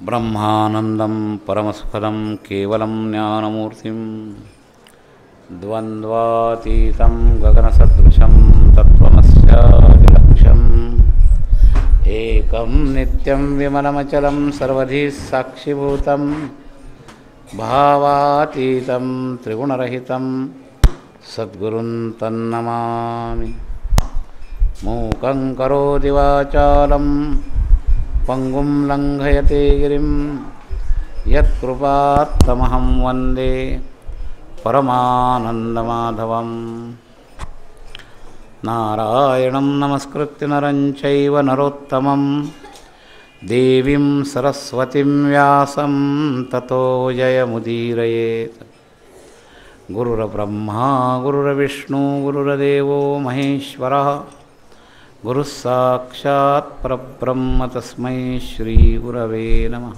ब्रह्मानंदं परमसुखदं केवलं ज्ञानमूर्तिं द्वन्द्वातीतं गगनसदृशं तत्त्वमस्यादिलक्ष्यम् एकं नित्यं विमलमचलं सर्वधी साक्षिभूतं भावातीतं त्रिगुणरहितं सद्गुरुं तन्नमामि। मूकं करोति वाचालं पंगुं लंघयते गिरिं यत्कृपात्तमहं वन्दे परमानन्दमाधवम्। नारायणं नमस्कृत्य नरं चैव नरोत्तमं देवीं सरस्वतीं व्यासं ततो जयमुदीरयेत्। गुरुर्ब्रह्मा गुरुर्विष्णु गुरुर्देवो महेश्वरः गुरुः साक्षात् परब्रह्म तस्मै श्रीगुरवे नमः।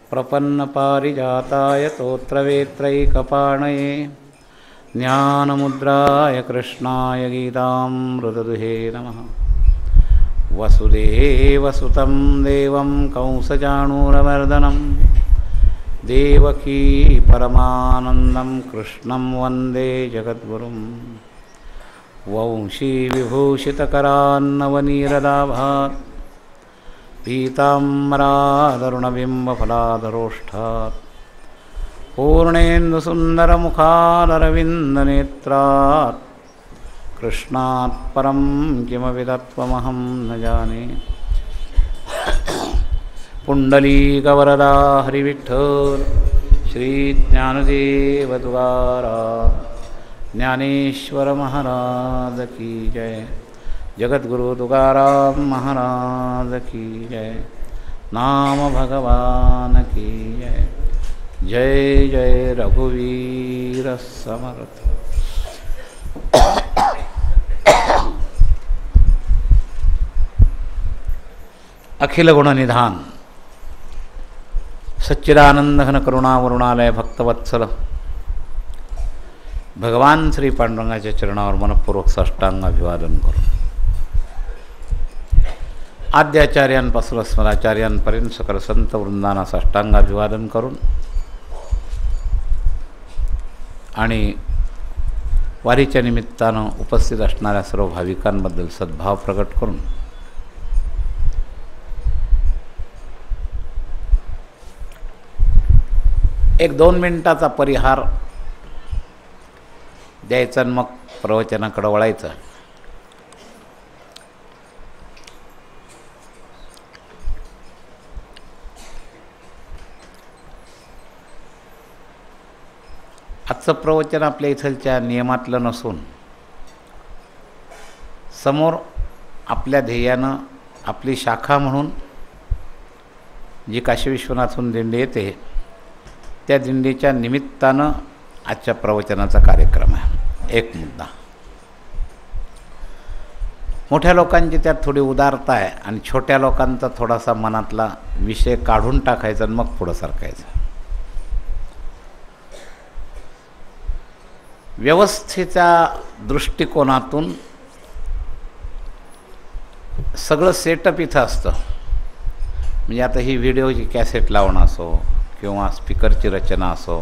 प्रपन्नपारिजाताय तोत्रवेत्रैकपाणये ज्ञानमुद्राय कृष्णाय गीतामृतदुहे नमः। वसुदेवसुतं देवं कंसचाणूरमर्दनं देवकी परमानन्दं कृष्णं वन्दे जगद्गुरुं। वंशी विभूषितकरान्नवनीरदाभात् पीताम्बरादरुणबिम्बफलाधरोष्ठात् पूर्णेन्दुसुन्दरमुखादरविन्दनेत्रात् कृष्णात् परं किमपि तत्त्वमहं न जाने। पुण्डलीकवरदा हरिविठ्ठल श्रीज्ञानदेव तुकाराम ज्ञानेश्वर महाराज की जय। जगद्गुरु तुकाराम महाराज की जय। नाम भगवान की जय। जय जय रघुवीर समर्थ। अखिल गुण निधान सच्चिदानंद घन करुणा वरुणालय भक्तवत्सल भगवान श्री पांडुरंगाच्या चरणावर मनपूर्वक साष्टांग अभिवादन करून आद्याचार्यांपासून स्मराचार्यांपर्यंत सकल संत वृंदांना साष्टांग अभिवादन करून आणि वारीच्या निमित्तानं उपस्थित असणाऱ्या सर्व भाविकांबद्दल सद्भाव प्रकट करून एक 2 मिनिटाचा परिहार द्यायचं आणि मग प्रवचनाकडे वळायचं. आजचं प्रवचन आपल्या इथलच्या नियमातलं नसून समोर आपल्या ध्येयानं आपली शाखा म्हणून जी काशी विश्वनाथहून दिंडी येते त्या दिंडीच्या निमित्तानं आजच्या प्रवचनाचा कार्यक्रम आहे. एक मुद्दा, मोठ्या लोकांची त्यात थोडी उदारता आहे आणि छोट्या लोकांचा थोडासा मनातला विषय काढून टाकायचा आणि मग पुढं सरकायचं. व्यवस्थेच्या दृष्टिकोनातून सगळं सेटअप इथं असतं. म्हणजे आता ही व्हिडिओची कॅसेट लावणं असो किंवा स्पीकरची रचना असो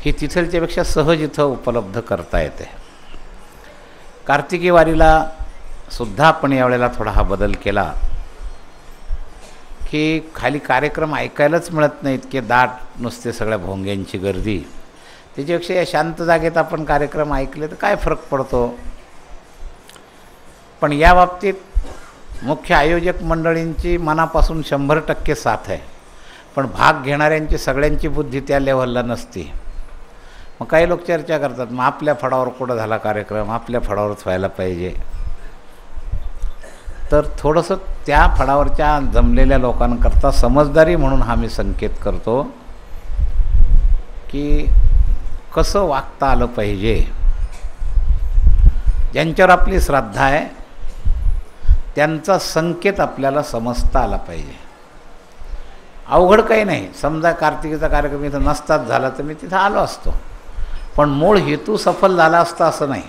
ही तिथलच्यापेक्षा सहज इथं उपलब्ध करता येते. कार्तिकी वारीला सुद्धा आपण यावेळेला थोडा हा बदल केला की खाली कार्यक्रम ऐकायलाच मिळत नाही, इतके दाट नुसते सगळ्या भोंग्यांची गर्दी. त्याच्यापेक्षा या शांत जागेत आपण कार्यक्रम ऐकले तर काय फरक पडतो. पण या बाबतीत मुख्य आयोजक मंडळींची मनापासून 100% साथ आहे, पण भाग घेणाऱ्यांची सगळ्यांची बुद्धी त्या लेव्हलला नसते. मग काही लोक चर्चा करतात, मग आपल्या फडावर कुठं झाला कार्यक्रम, आपल्या फडावरच व्हायला पाहिजे. तर थोडंसं त्या फडावरच्या जमलेल्या लोकांकरता समजदारी म्हणून हा मी संकेत करतो की कसं वागता आलं पाहिजे. ज्यांच्यावर आपली श्रद्धा आहे त्यांचा संकेत आपल्याला समजता आला पाहिजे. अवघड काही नाही. समजा कार्तिकीचा कार्यक्रम इथं नसताच झाला तर मी तिथं आलो असतो, पण मूळ हेतू सफल झाला असता असं नाही.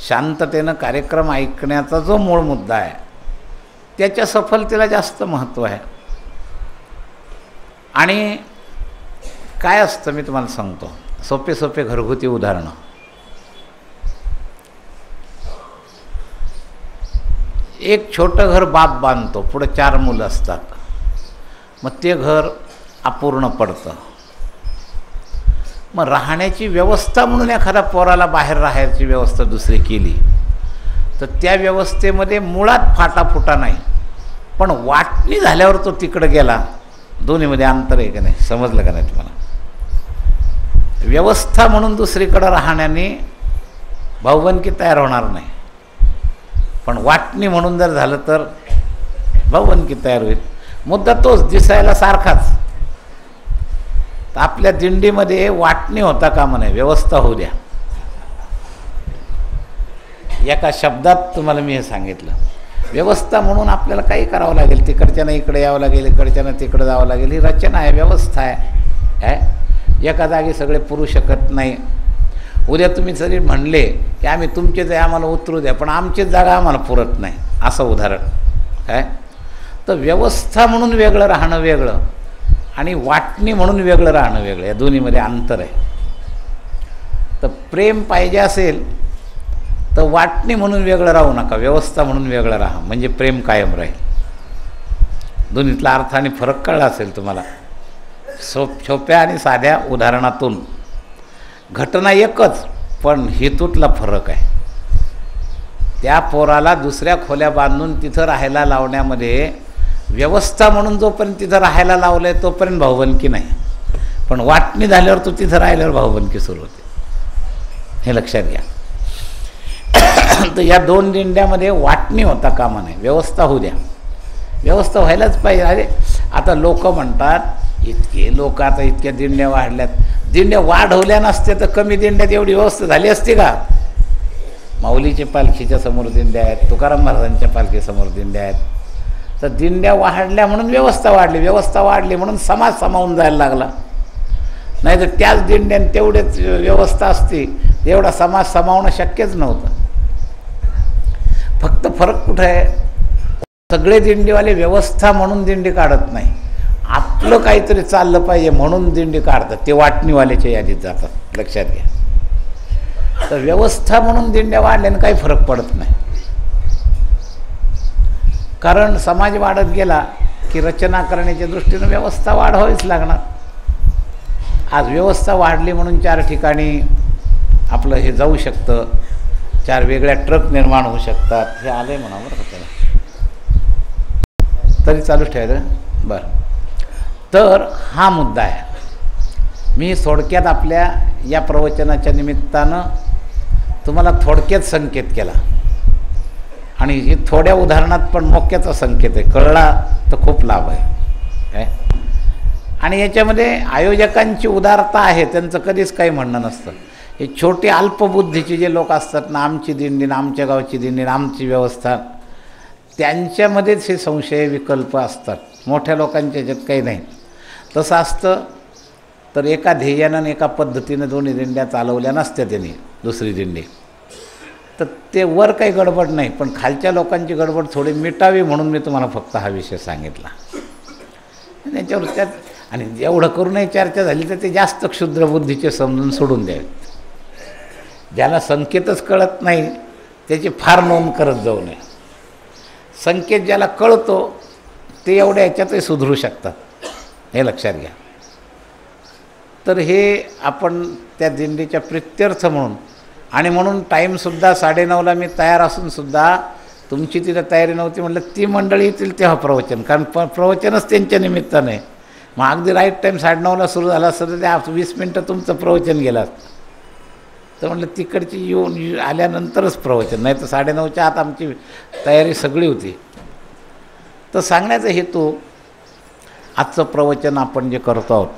शांततेनं कार्यक्रम ऐकण्याचा जो मूळ मुद्दा आहे त्याच्या सफलतेला जास्त महत्त्व आहे. आणि काय असतं मी तुम्हाला सांगतो, सोपे सोपे घरगुती उदाहरणं. एक छोटं घर बाप बांधतो, पुढे 4 मुलं असतात, मग ते घर अपूर्ण पडतं. मग राहण्याची व्यवस्था म्हणून एखादा पोराला बाहेर राहायची व्यवस्था दुसरी केली तर त्या व्यवस्थेमध्ये मुळात फाटाफुटा नाही, पण वाटणी झाल्यावर तो तिकडं गेला. दोन्हीमध्ये अंतर आहे का नाही, समजलं का नाही तुम्हाला? व्यवस्था म्हणून दुसरीकडं राहण्याने भाऊबंदकी तयार होणार नाही, पण वाटणी म्हणून जर झालं तर भाऊबंदकी तयार होईल. मुद्दा तोच, दिसायला सारखाच. तर आपल्या दिंडीमध्ये वाटणी होता कामा नये, व्यवस्था होऊ द्या. एका शब्दात तुम्हाला मी हे सांगितलं. व्यवस्था म्हणून आपल्याला काही करावं लागेल, तिकडच्यानं इकडे यावं लागेल, इकडच्यानं तिकडे जावं लागेल. ही रचना आहे, व्यवस्था आहे. एका जागी सगळे पुरू शकत नाही. उद्या तुम्ही जरी म्हणले की आम्ही तुमचेच आहे, आम्हाला उतरू द्या, पण आमचीच जागा आम्हाला पुरत नाही, असं उदाहरण काय. तर व्यवस्था म्हणून वेगळं राहणं वेगळं आणि वाटणी म्हणून वेगळं राहणं वेगळं, या दोन्हीमध्ये अंतर आहे. तर प्रेम पाहिजे असेल तर वाटणी म्हणून वेगळं राहू नका, व्यवस्था म्हणून वेगळं राहा, म्हणजे प्रेम कायम राहील. दोन्हीतला अर्थ आणि फरक कळला असेल तुम्हाला. सोप्या आणि साध्या उदाहरणातून घटना एकच, पण हेतूतला फरक आहे. त्या पोराला दुसऱ्या खोल्या बांधून तिथं राहायला लावण्यामध्ये व्यवस्था म्हणून जोपर्यंत तिथं राहायला लावलं आहे तोपर्यंत भाऊबंदकी नाही, पण वाटणी झाल्यावर तो तिथं राहिल्यावर भाऊबंदकी सुरू होते. हे लक्षात घ्या. तर या 2 दिंड्यामध्ये वाटणी होता कामा नये, व्यवस्था होऊ द्या. व्यवस्था व्हायलाच पाहिजे. अरे आता लोक म्हणतात इतके लोक आता इतक्या दिंड्या वाढल्यात, दिंड्या वाढवल्या नसत्या तर कमी दिंड्यात एवढी व्यवस्था झाली असती का? माऊलीच्या पालखीच्या समोर दिंड्या आहेत, तुकाराम महाराजांच्या पालखीसमोर दिंड्या आहेत. तर दिंड्या वाढल्या म्हणून व्यवस्था वाढली, व्यवस्था वाढली म्हणून समाज सामावून जायला लागला. नाही तर त्याच दिंड्याने तेवढेच व्यवस्था असती एवढा समाज सामावणं शक्यच नव्हतं. फक्त फरक कुठं आहे, सगळे दिंडीवाले व्यवस्था म्हणून दिंडी काढत नाही, आपलं काहीतरी चाललं पाहिजे म्हणून दिंडी काढतात, ते वाटणीवाल्याच्या यादीत जातात. लक्षात घ्या. तर व्यवस्था म्हणून दिंड्या वाढल्याने काही फरक पडत नाही, कारण समाज वाढत गेला की रचना करण्याच्या दृष्टीनं व्यवस्था वाढवावीच लागणार. आज व्यवस्था वाढली म्हणून 4 ठिकाणी आपलं हे जाऊ शकतं, 4 वेगळ्या ट्रक निर्माण होऊ शकतात. हे आले म्हणा बरं का, तरी चालूच ठेवायचं बरं. तर हा मुद्दा आहे. मी थोडक्यात आपल्या या प्रवचनाच्या निमित्तानं तुम्हाला थोडक्यात संकेत केला आणि हे थोड्या उदाहरणात पण मोक्याचा संकेत आहे, कळला तर खूप लाभ आहे काय. आणि याच्यामध्ये आयोजकांची उदारता आहे, त्यांचं कधीच काही म्हणणं नसतं. हे छोटे अल्पबुद्धीचे जे लोक असतात ना, आमची दिंडी, आमच्या गावची दिंडी, आमची व्यवस्था, त्यांच्यामध्येच हे संशय विकल्प असतात. मोठ्या लोकांच्या ह्याच्यात काही नाही. तसं असतं तर एका ध्येयानं आणि एका पद्धतीनं दोन्ही दिंड्या चालवल्या नसत्या त्यांनी दुसरी दिंडी. तर ते वर काही गडबड नाही, पण खालच्या लोकांची गडबड थोडी मिटावी म्हणून मी तुम्हाला फक्त हा विषय सांगितला. त्याच्यावर त्यात आणि एवढं करूनही चर्चा झाली तर ते जास्त क्षुद्रबुद्धीचे समजून सोडून द्यावे. ज्याला संकेतच कळत नाही त्याची फार नोंद करत जाऊ नये. संकेत ज्याला कळतो ते एवढ्या ह्याच्यातही सुधरू शकतात, हे लक्षात घ्या. तर हे आपण त्या दिंडीच्या प्रित्यर्थ म्हणून आणि म्हणून टाईमसुद्धा 9:30ला मी तयार असूनसुद्धा तुमची तिथं तयारी नव्हती म्हटलं, ती मंडळी येतील तेव्हा प्रवचन, कारण प्रवचनच त्यांच्या निमित्तानं आहे. मग अगदी राईट टाईम 9:30ला सुरू झाला असतं तर त्या 20 मिनटं तुमचं प्रवचन गेलं असतं. तर म्हटलं तिकडची येऊन आल्यानंतरच प्रवचन, नाही तर 9:30च्या आत आमची तयारी सगळी होती. तर सांगण्याचा हेतू, आजचं प्रवचन आपण जे करतो आहोत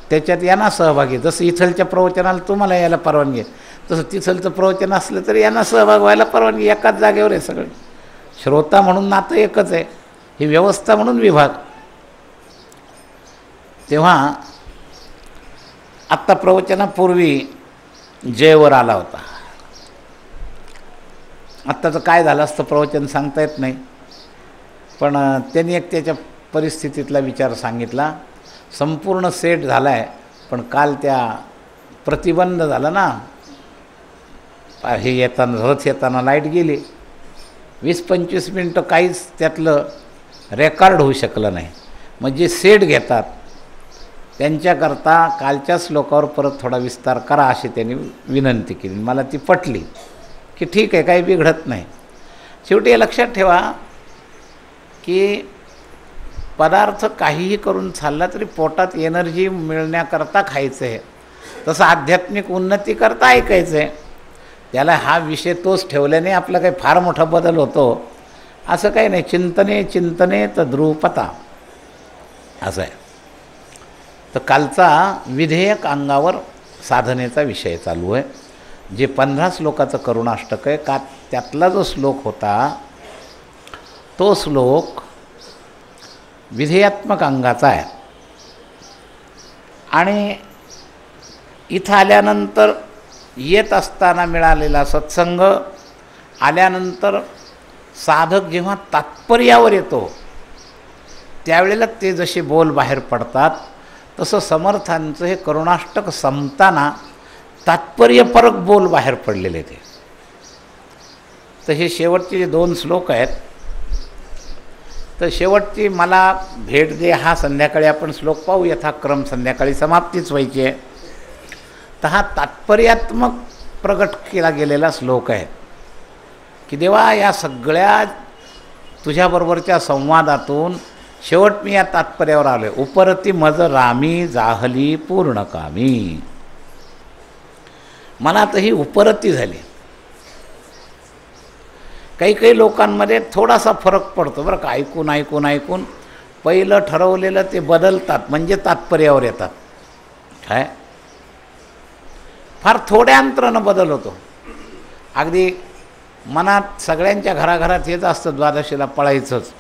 त्याच्यात यांना सहभागी, जसं इथलच्या प्रवचनाला तुम्हाला यायला परवानगी आहे तसं तिथलचं प्रवचन असलं तरी यांना सहभाग व्हायला परवानगी. एकाच जागेवर आहे सगळं. श्रोता म्हणून नातं एकच आहे, ही व्यवस्था म्हणून विभाग. तेव्हा आत्ता प्रवचनापूर्वी जयवर आला होता. आत्ताचं काय झालं असतं प्रवचन सांगता येत नाही, पण त्यांनी एक त्याच्या परिस्थितीतला विचार सांगितला. संपूर्ण सेट झाला आहे, पण काल त्या प्रतिबंध झाला ना, हे येताना रथ येताना लाईट गेली. 20-25 मिनटं काहीच त्यातलं रेकॉर्ड होऊ शकलं नाही. मग जे सेट घेतात त्यांच्याकरता कालच्या श्लोकावर परत थोडा विस्तार करा अशी त्यांनी विनंती केली. मला ती पटली की ठीक आहे, काही बिघडत नाही. शेवटी हे लक्षात ठेवा की पदार्थ काहीही करून चालला तरी पोटात एनर्जी मिळण्याकरता खायचं आहे, तसं आध्यात्मिक उन्नतीकरता ऐकायचं आहे. त्याला हा विषय तोच ठेवल्याने आपला काही फार मोठा बदल होतो असं काही नाही. चिंतने चिंतने तद्रूपता असं आहे. तर कालचा विधेयक अंगावर साधनेचा विषय चालू आहे. जे 15 श्लोकाचं करुणाष्टक आहे का त्यातला जो श्लोक होता तो श्लोक विधेयात्मक अंगाचा आहे. आणि इथं आल्यानंतर येत असताना मिळालेला सत्संग आल्यानंतर साधक जेव्हा तात्पर्यावर येतो त्यावेळेला ते जसे बोल बाहेर पडतात तसं समर्थांचं हे करुणाष्टक संपताना तात्पर्यपरक बोल बाहेर पडलेले ते. तर हे शेवटचे जे 2 श्लोक आहेत, तर शेवटची मला भेट दे हा संध्याकाळी आपण श्लोक पाहू, यथाक्रम संध्याकाळी समाप्तीच व्हायची आहे. तर हा तात्पर्यात्मक प्रगट केला गेलेला श्लोक आहे की देवा या सगळ्या तुझ्याबरोबरच्या संवादातून शेवट मी या तात्पर्यावर आलो आहे. उपरती मज रामी जाहली पूर्ण कामी. मला आता ही उपरती झाली. काही लोकांमध्ये थोडासा फरक पडतो बरं का. ऐकून पहिलं ठरवलेलं ते बदलतात, म्हणजे तात्पर्यावर येतात. काय फार थोड्या अंतरानं बदल होतो. अगदी मनात सगळ्यांच्या घराघरात येत असतं द्वादशीला पळायचंच.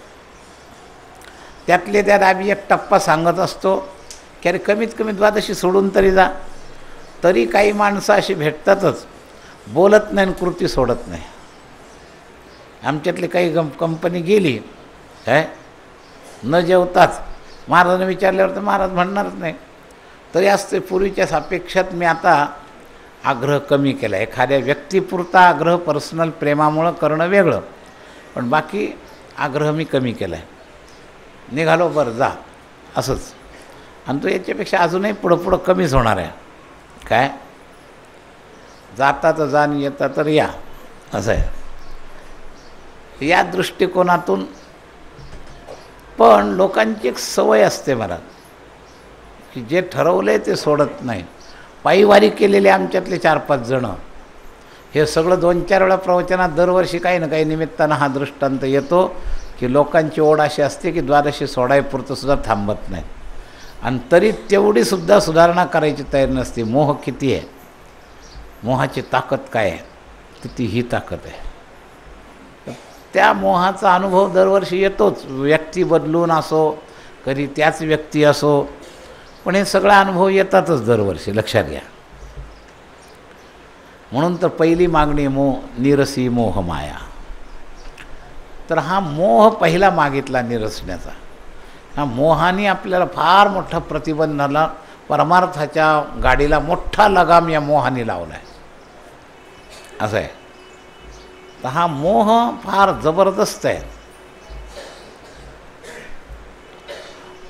त्यातले त्यात आम्ही एक टप्पा सांगत असतो की अरे कमीत कमी द्वादशी सोडून तरी जा. तरी काही माणसं अशी भेटतातच, बोलत नाही आणि कृती सोडत नाही. आमच्यातली काही कंपनी गेली काय न जेवताच महाराजांना विचारल्यावर तर महाराज म्हणणारच नाही. तरी असते पूर्वीच्या सापेक्षात मी आता आग्रह कमी केला. एखाद्या व्यक्तीपुरता आग्रह पर्सनल प्रेमामुळं करणं वेगळं, पण बाकी आग्रह मी कमी केला आहे. निघालो बरं जा असंच. आणि तो याच्यापेक्षा अजूनही पुढं कमीच होणार आहे. काय जाता तर जा आणि येता तर या असं आहे. या दृष्टिकोनातून पण लोकांची एक सवय असते मला की जे ठरवलं आहे ते सोडत नाही. पायीवारी केलेले आमच्यातले 4-5 जणं हे सगळं 2-4 वेळा प्रवचनात दरवर्षी काही ना काही निमित्तानं हा दृष्टांत येतो की लोकांची ओढ अशी असते की द्वादशी सोडायपुरतं सुद्धा थांबत नाही. आणि तरी तेवढीसुद्धा सुधारणा करायची तयारी नसते. मोह किती आहे, मोहाची ताकद काय आहे, किती ही ताकद आहे. त्या मोहाचा अनुभव दरवर्षी येतोच. व्यक्ती बदलून असो, कधी त्याच व्यक्ती असो, पण हे सगळा अनुभव येतातच दरवर्षी, लक्षात घ्या. म्हणून तर पहिली मागणी निरसी मोह माया. तर हा मोह पहिला मागितला निरसण्याचा. ह्या मोहाने आपल्याला फार मोठा प्रतिबंधाला, परमार्थाच्या गाडीला मोठा लगाम या मोहाने लावला आहे असं आहे. तर हा मोह फार जबरदस्त आहे.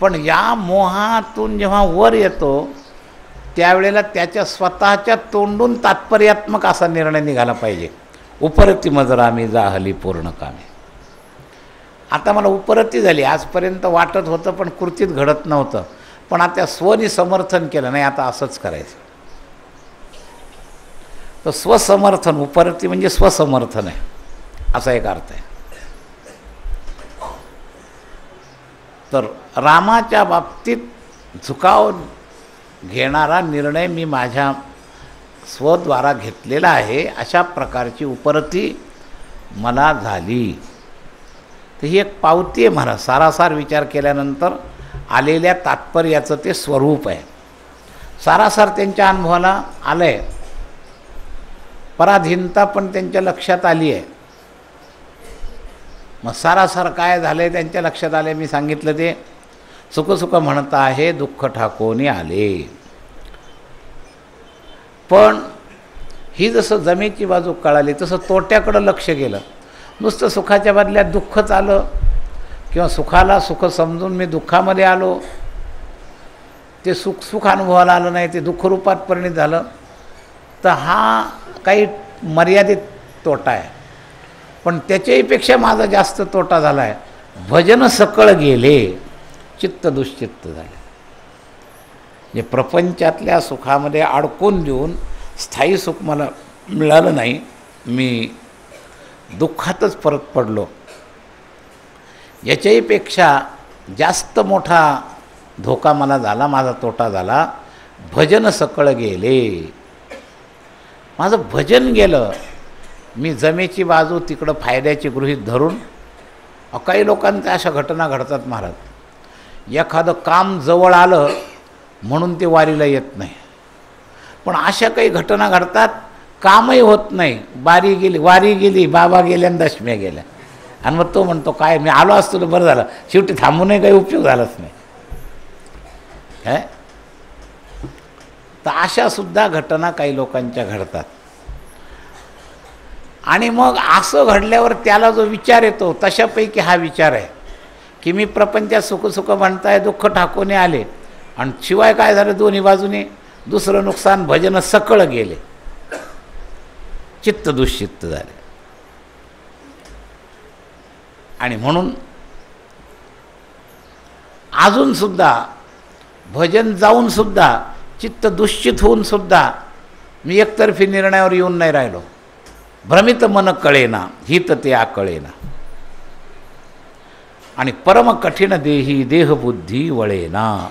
पण या मोहातून जेव्हा वर येतो त्यावेळेला त्याच्या स्वतःच्या तोंडून तात्पर्यात्मक असा निर्णय निघाला पाहिजे. उपरती मजरामी जाहली पूर्ण कामे. आता मला उपरती झाली. आजपर्यंत वाटत होतं पण कृतीत घडत नव्हतं. पण आता स्वनी समर्थन केलं नाही, आता असंच करायचं. तर स्वसमर्थन, उपरती म्हणजे स्वसमर्थन आहे असा एक अर्थ आहे. तर रामाच्या बाबतीत झुकाव घेणारा निर्णय मी माझ्या स्वद्वारा घेतलेला आहे, अशा प्रकारची उपरती मला झाली. तर ही एक पावती आहे. मला सारासार विचार केल्यानंतर आलेल्या तात्पर्याचं ते स्वरूप आहे. सारासार त्यांच्या अनुभवाला आलं आहे, पराधीनता पण त्यांच्या लक्षात आली आहे. मग सारासार काय झालं आहे त्यांच्या लक्षात आले, मी सांगितलं ते सुख सुख म्हणता आहे दुःख ठाकोनी आले. पण ही जसं जमेची बाजू कळाली तसं तोट्याकडं लक्ष गेलं. नुसतं सुखाच्या बदल्यात दुःखच आलं किंवा सुखाला सुख समजून मी दुःखामध्ये आलो, ते सुख अनुभवाला आलं नाही, ते दुःखरूपात परिणित झालं, तर हा काही मर्यादित तोटा आहे. पण त्याच्याहीपेक्षा माझा जास्त तोटा झाला आहे. भजन सकळ गेले चित्त दुश्चित्त झाले. जे प्रपंचातल्या सुखामध्ये अडकून देऊन स्थायी सुख मला मिळालं नाही, मी दुःखातच परत पडलो. याच्याहीपेक्षा जास्त मोठा धोका मला झाला, माझा तोटा झाला. भजन सकळ गेले, माझं भजन गेलं. मी जमेची बाजू तिकडं फायद्याची गृहीत धरून, काही लोकांच्या अशा घटना घडतात महाराज. एखादं काम जवळ आलं म्हणून ते वारीला येत नाही, पण अशा काही घटना घडतात कामही होत नाही. वारी गेली, बाबा गेल्या आणि दशम्या गेल्या, आणि मग तो म्हणतो काय मी आलो असतो तर बरं झालं, शेवटी थांबूनही काही उपयोग झालाच नाही. काय तर अशासुद्धा घटना काही लोकांच्या घडतात. आणि मग असं घडल्यावर त्याला जो विचार येतो तशापैकी हा विचार आहे की मी प्रपंचात सुख म्हणताय दुःख ठाकून आले, आणि शिवाय काय झालं दोन्ही बाजूने दुसरं नुकसान, भजन सकळ गेले, चित्त दुश्चित्त झाले. आणि म्हणून अजूनसुद्धा भजन जाऊनसुद्धा चित्त दुश्चित होऊनसुद्धा मी एकतर्फी निर्णयावर येऊन नाही राहिलो. भ्रमित मन कळेना हित ते आकळेना, आणि परम कठीण देही देहबुद्धी वळेना.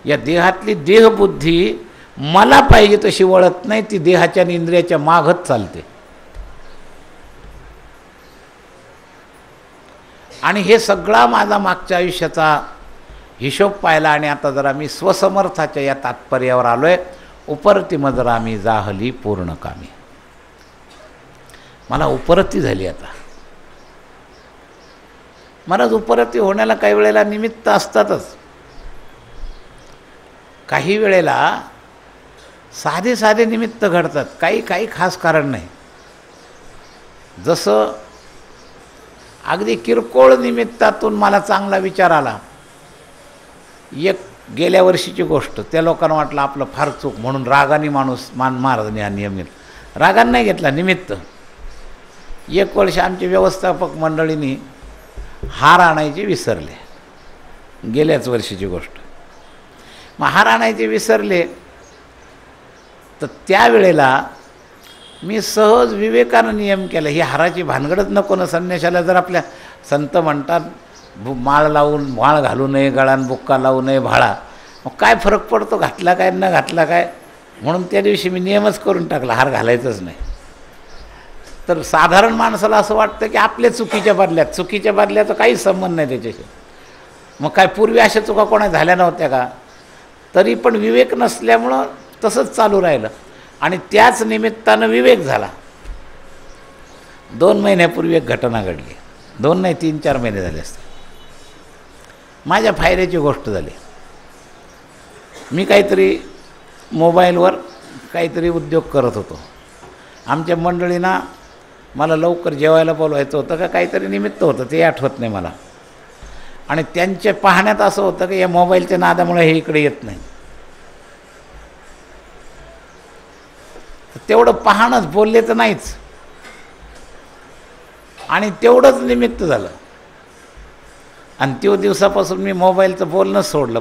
या देहातली देहबुद्धी मला पाहिजे तशी वळत नाही, ती देहाच्या आणि इंद्रियाच्या मागच चालते. आणि हे सगळा माझा मागच्या आयुष्याचा हिशोब पाहिला, आणि आता जरा मी स्वसमर्थाच्या या तात्पर्यावर आलो आहे. उपरती मजरा मी जाहली पूर्ण कामी. मला उपरती झाली आता. मला उपरती होण्याला काही वेळेला निमित्त असतातच, काही वेळेला साधे साधे निमित्त घडतात, काही खास कारण नाही. जसं अगदी किरकोळ निमित्तातून मला चांगला विचार आला. एक गेल्या वर्षीची गोष्ट, त्या लोकांना वाटलं आपलं फार चूक, म्हणून रागाने महाराजांनी हा नियम घेतला. रागाने नाही घेतला, निमित्त. एक वर्ष आमचे व्यवस्थापक मंडळींनी हार आणायचे विसरले, गेल्याच वर्षीची गोष्ट. मग हार आणायचे विसरले, तर त्यावेळेला मी सहज विवेकानं नियम केला, ही हाराची भानगडच नको ना. संन्याशाला जर आपल्या संत म्हणतात माळ घालू नये, गळान बुक्का लावू नये भाळा, मग काय फरक पडतो घातला काय न घातला काय. म्हणून त्या दिवशी मी नियमच करून टाकला, हार घालायचंच नाही. तर साधारण माणसाला असं वाटतं की आपल्या चुकीच्या बदल्याचा काहीच संबंध नाही त्याच्याशी. मग काय पूर्वी अशा चुका कोणा झाल्या नव्हत्या का? तरी पण विवेक नसल्यामुळं तसंच चालू राहिलं, आणि त्याच निमित्तानं विवेक झाला. 2 महिन्यापूर्वी एक घटना घडली, 2 नाही 3-4 महिने झाले असते. माझ्या फायद्याची गोष्ट झाली. मी काहीतरी मोबाईलवर काहीतरी उद्योग करत होतो. आमच्या मंडळींना मला लवकर जेवायला बोलवायचं होतं का काहीतरी निमित्त होतं, ते आठवत नाही मला. आणि त्यांच्या पाहण्यात असं होतं की या मोबाईलच्या नादामुळे हे इकडे येत नाही. तेवढं पाहणंच, बोलले तर नाहीच, आणि तेवढंच निमित्त झालं. आणि त्यो दिवसापासून मी मोबाईलचं बोलणंच सोडलं.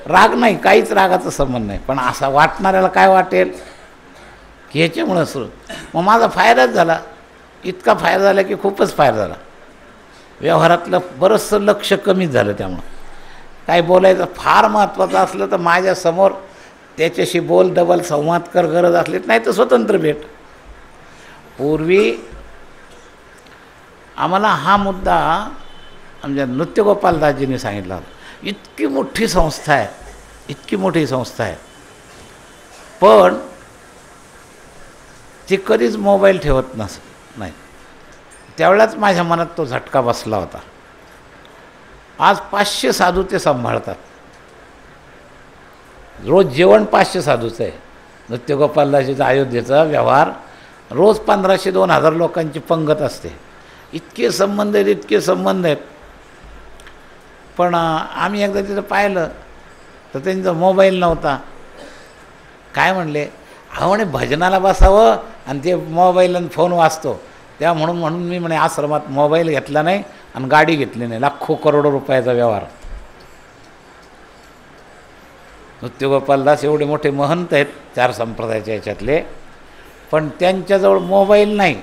राग नाही, काहीच रागाचा संबंध नाही, पण असा वाटणाऱ्याला काय वाटेल की ह्याच्यामुळं सुरू. मग माझा फायदाच झाला, इतका फायदा झाला की खूपच फायदा झाला. व्यवहारातलं बरंचसं लक्ष कमीच झालं. त्यामुळं काय बोलायचं फार महत्त्वाचं असलं तर माझ्यासमोर त्याच्याशी बोल, डबल संवाद कर, गरज असली नाही तर स्वतंत्र भेट. पूर्वी आम्हाला हा मुद्दा आमच्या नृत्यगोपालदासजींनी सांगितला होता इतकी मोठी संस्था आहे, इतकी मोठी संस्था आहे, पण ती कधीच मोबाईल ठेवत नाही. त्यावेळेलाच माझ्या मनात तो झटका बसला होता. आज 500 साधू ते सांभाळतात. रोज जेवण 500 साधूचं आहे. नृत्यगोपालदासीचा अयोध्येचा व्यवहार रोज 1500-2000 लोकांची पंगत असते. इतके संबंध आहेत, इतके संबंध आहेत. पण आम्ही एकदा तिथं पाहिलं तर त्यांचा मोबाईल नव्हता. काय म्हणले, अहो म्हणे भजनाला बसावं आणि ते मोबाईल आणि फोन वाचतो. त्या म्हणून मी म्हणे आश्रमात मोबाईल घेतला नाही आणि गाडी घेतली नाही. लाखो करोडो रुपयाचा व्यवहार. नृत्यगोपालदास एवढे मोठे महंत आहेत 4 संप्रदायाच्या याच्यातले, पण त्यांच्याजवळ मोबाईल नाही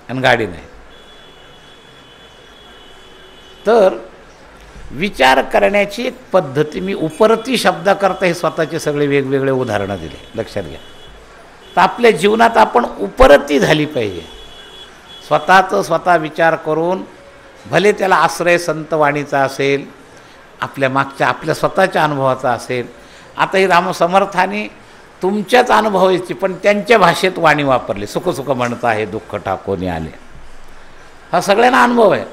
आणि गाडी नाही. तर विचार करण्याची एक पद्धती, मी उपरती शब्दाकरता हे स्वतःचे सगळे वेगवेगळे उदाहरणं दिले, लक्षात घ्या. तर आपल्या जीवनात आपण उपरती झाली पाहिजे. स्वतःचं स्वतः विचार करून, भले त्याला आश्रय संतवाणीचा असेल, आपल्या मागच्या आपल्या स्वतःच्या अनुभवाचा असेल. आता ही रामसमर्थांनी तुमच्याच अनुभवाची पण त्यांच्या भाषेत वाणी वापरली. सुख सुख म्हणता आहे दुःख टाकोनी आले. हा सगळ्यांना अनुभव आहे.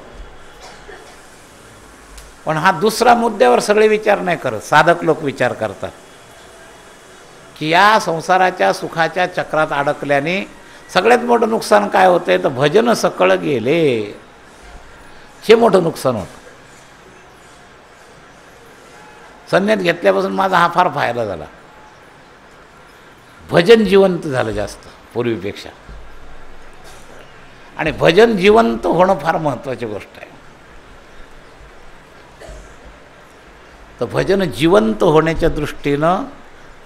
पण हा दुसरा मुद्द्यावर सगळे विचार नाही करत. साधक लोक विचार करतात की या संसाराच्या सुखाच्या चक्रात अडकल्याने सगळ्यात मोठं नुकसान काय होतं आहे, तर भजन सकळ गेले, हे मोठं नुकसान होतं. संन्यास घेतल्यापासून माझा हा फार फायदा झाला. भजन जिवंत झालं जास्त पूर्वीपेक्षा. आणि भजन जिवंत होणं फार महत्त्वाची गोष्ट आहे. तर भजन जिवंत होण्याच्या दृष्टीनं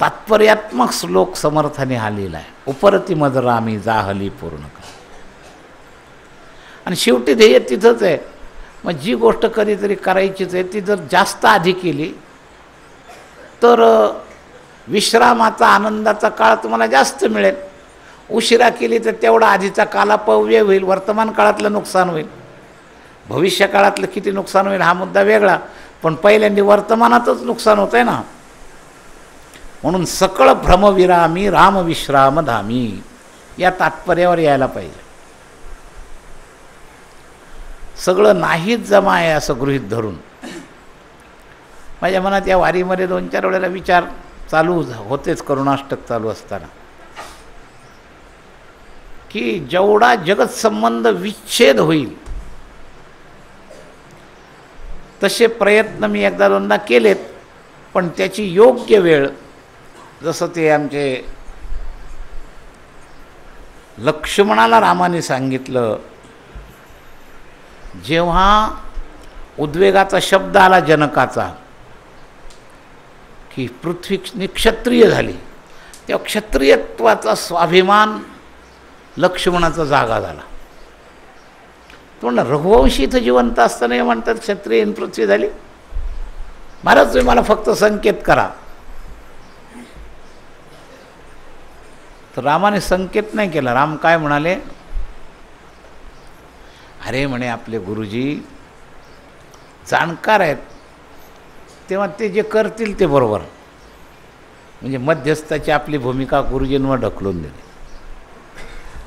तात्पर्यात्मक श्लोक समर्थाने हा लिहिला आहे. उपरती मज रामी जाहली पूर्ण कर. आणि शेवटी ध्येय तिथंच आहे. मग जी गोष्ट कधीतरी करायचीच आहे ती जर जास्त आधी केली तर विश्रामाचा आनंदाचा काळ तुम्हाला जास्त मिळेल. उशिरा केली तर तेवढा आधीचा कालापव्यय होईल, वर्तमान काळातलं नुकसान होईल. भविष्य काळातलं किती नुकसान होईल हा मुद्दा वेगळा, पण पहिल्यांदा वर्तमानातच नुकसान होतं आहे ना. म्हणून सकळ भ्रमविरामी रामविश्राम धामी या तात्पर्यावर यायला पाहिजे. सगळं नाहीच जमा आहे असं गृहीत धरून माझ्या मनात या वारीमध्ये 2-4 वेळेला विचार चालू होतेच, करुणाष्टक चालू असताना, की जेवढा जगत संबंध विच्छेद होईल तसे प्रयत्न मी 1-2दा केलेत. पण त्याची योग्य वेळ, जसं ते आमचे लक्ष्मणाला रामाने सांगितलं, जेव्हा उद्वेगाचा शब्द आला जनकाचा की पृथ्वी निक्षत्रिय झाली, तेव्हा क्षत्रियत्वाचा स्वाभिमान लक्ष्मणाचा जागा झाला. तो ना रघुवंशी इथं जिवंत असताना हे म्हणतात क्षत्रिय पृथ्वी झाली. महाराज तुम्ही मला फक्त संकेत करा. तर रामाने संकेत नाही केला. राम काय म्हणाले, अरे म्हणे आपले गुरुजी जाणकार आहेत, तेव्हा ते जे करतील ते बरोबर. म्हणजे मध्यस्थाची आपली भूमिका गुरुजींवर ढकलून दिली.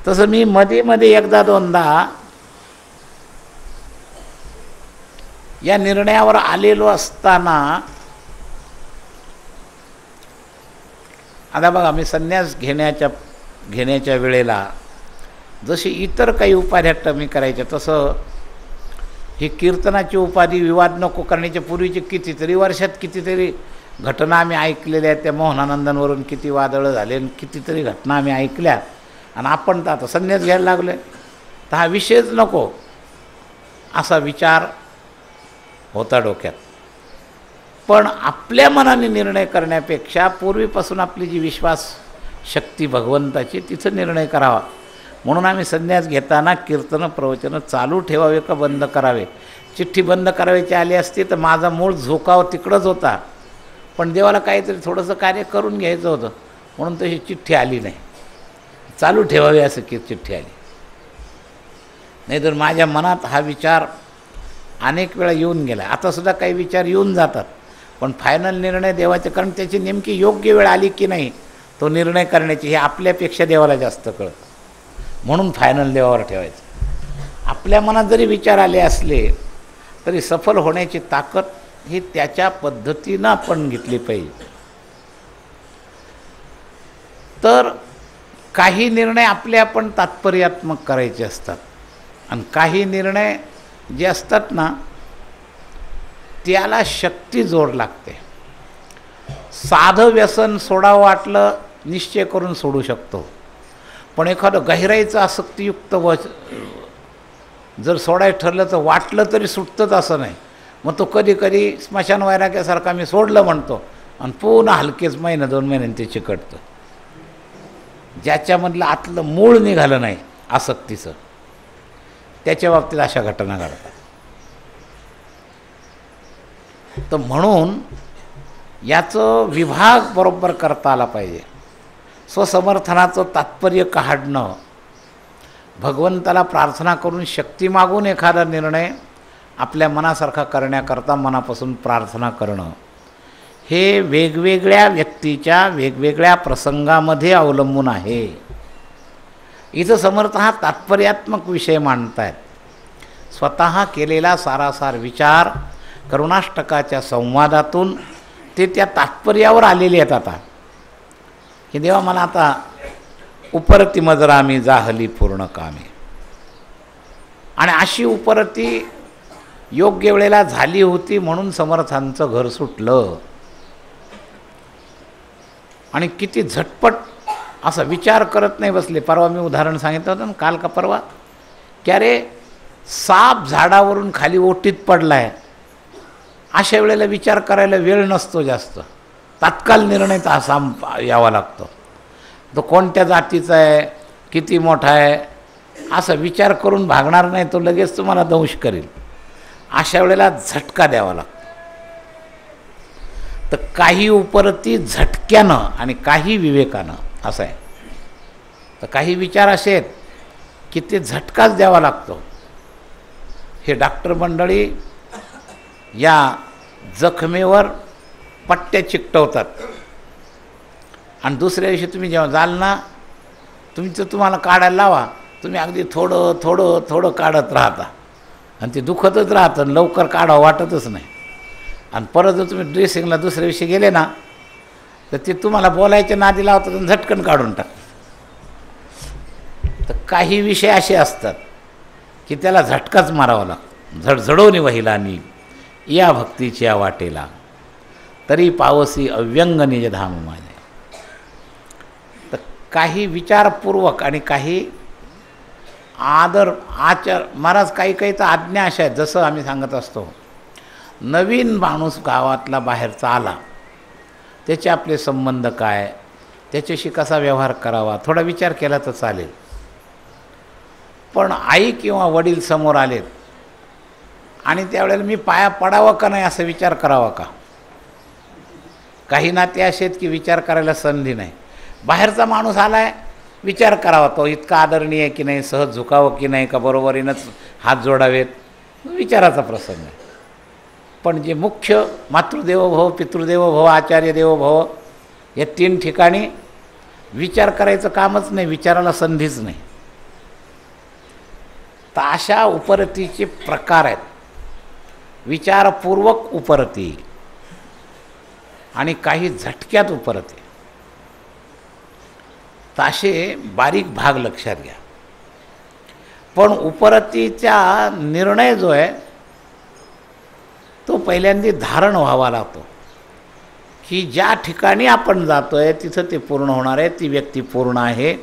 तसं मी मध्ये 1-2दा या निर्णयावर आलेलो असताना, आता बघा मी संन्यास घेण्याच्या वेळेला जशी इतर काही उपाध्या मी करायच्या, तसं ही कीर्तनाची उपाधी विवाद नको करण्याच्या पूर्वीचे कितीतरी वर्षात कितीतरी घटना आम्ही ऐकलेल्या आहेत. त्या मोहनानंदांवरून किती वादळं झाले, कितीतरी घटना आम्ही ऐकल्या. आणि आपण तर आता संन्यास घ्यायला लागले तर हा विषयच नको असा विचार होता डोक्यात. पण आपल्या मनाने निर्णय करण्यापेक्षा पूर्वीपासून आपली जी विश्वास शक्ती भगवंताची, तिथं निर्णय करावा. म्हणून आम्ही संन्यास घेताना कीर्तन प्रवचनं चालू ठेवावे का बंद करावे. चिठ्ठी बंद करायची आली असती तर माझा मूळ झोकाव तिकडंच होता, पण देवाला काहीतरी थोडंसं कार्य करून घ्यायचं होतं म्हणून तशी चिठ्ठी आली नाही. चालू ठेवावी असं की चिठ्ठी आली. नाहीतर माझ्या मनात हा विचार अनेक वेळा येऊन गेला, आतासुद्धा काही विचार येऊन जातात, पण फायनल निर्णय देवाचे, कारण त्याची नेमकी योग्य वेळ आली की नाही तो निर्णय करण्याची हे आपल्यापेक्षा देवाला जास्त कळतं. म्हणून फायनल देवावर ठेवायचं. आपल्या मनात जरी विचार आले असले तरी सफल होण्याची ताकद ही त्याच्या पद्धतीनं आपण घेतली पाहिजे. तर काही निर्णय आपले आपण तात्पर्यात्मक करायचे असतात आणि काही निर्णय जे असतात ना त्याला शक्ती जोड लागते. साधं व्यसन सोडावं वाटलं निश्चय करून सोडू शकतो, पण एखादं गहिराईचं आसक्तियुक्त जर सोडायचं ठरलं तर वाटलं तरी सुटतंच असं नाही. मग तो कधी कधी स्मशान वैराग्यासारखा मी सोडलं म्हणतो आणि पुन्हा हलकेच महिना 2 महिन्यांनी ते चिकटतं. ज्याच्यामधलं आतलं मूळ निघालं नाही आसक्तीचं, त्याच्या बाबतीत अशा घटना घडतात. तर म्हणून याचं विभाग बरोबर करता आला पाहिजे. स्वसमर्थनाचं तात्पर्य काढणं, भगवंताला प्रार्थना करून शक्ती मागून एखादा निर्णय आपल्या मनासारखा करण्याकरता मनापासून प्रार्थना करणं, हे वेगवेगळ्या व्यक्तीच्या वेगवेगळ्या प्रसंगामध्ये अवलंबून आहे. इथं समर्थ हा तात्पर्यात्मक विषय मांडतायत. स्वतः केलेला सारासार विचार करुणाष्टकाच्या संवादातून ते त्या तात्पर्यावर आलेले आहेत. आता की देवा मला आता उपरती मजरामी जाहली पूर्ण कामे, आणि अशी उपरती योग्य वेळेला झाली होती म्हणून समर्थांचं घर सुटलं. आणि किती झटपट असा विचार करत नाही बसले. परवा मी उदाहरण सांगितलं होतं ना, काल का परवा, की अरे साप झाडावरून खाली ओटीत पडला आहे, अशा वेळेला विचार करायला वेळ नसतो जास्त, तात्काळ निर्णय असा यावा लागतो. तो कोणत्या जातीचा आहे, किती मोठा आहे, असा विचार करून भागणार नाही, तो लगेच तुम्हाला दंश करेल. अशा वेळेला झटका द्यावा लागतो. तर काही उपरती झटक्यानं आणि काही विवेकानं असं आहे. तर काही विचार असे आहेत की ते झटकाच द्यावा लागतो. हे डॉक्टर मंडळी या जखमेवर पट्ट्या चिकटवतात आणि दुसऱ्या दिवशी तुम्ही जेव्हा जाल ना, तुम्हाला काढायला लावा, तुम्ही अगदी थोडं थोडं थोडं काढत राहता आणि ते दुखतच राहतं आणि लवकर काढावं वाटतच नाही. आणि परत जर तुम्ही ड्रेसिंगला दुसऱ्या दिवशी गेले ना तर ते तुम्हाला बोलायच्या नादी लावतात आणि झटकन काढून टाकतात. तर काही विषय असे असतात की त्याला झटकाच मारावा लागतो. झडझडवणी वहिला आणि या भक्तीच्या वाटेला, तरी पावसी अव्यंग निजधाम माझे. तर काही विचारपूर्वक आणि काही आदर आचार, महाराज काही काही तर आज्ञा अशा आहेत. जसं आम्ही सांगत असतो, नवीन माणूस गावातला बाहेरचा आला, त्याचे आपले संबंध काय, त्याच्याशी कसा व्यवहार करावा, थोडा विचार केला तर चालेल. पण आई किंवा वडील समोर आलेत आणि त्यावेळेला मी पाया पडावं का नाही असा विचार करावा का? काही नाते असे आहेत की विचार करायला संधी नाही. बाहेरचा माणूस आला आहे, विचार करावा, तो इतका आदरणीय आहे की नाही, सहज झुकावं की नाही, का बरोबरीनंच हात जोडावेत, विचाराचा प्रसंग आहे. पण जे मुख्य मातृदेवो भव, पितृदेवो भव, आचार्य देवो भव, या 3 ठिकाणी विचार करायचं कामच नाही, विचाराला संधीच नाही. तर अशा उपरतीचे प्रकार आहेत. विचारपूर्वक उपरती आणि काही झटक्यात उपरती. तर असे बारीक भाग लक्षात घ्या. पण उपरतीचा निर्णय जो आहे तो पहिल्यांदा धारण व्हावा लागतो की ज्या ठिकाणी आपण जातो आहे तिथं ते पूर्ण होणार आहे, ती व्यक्ती पूर्ण आहे.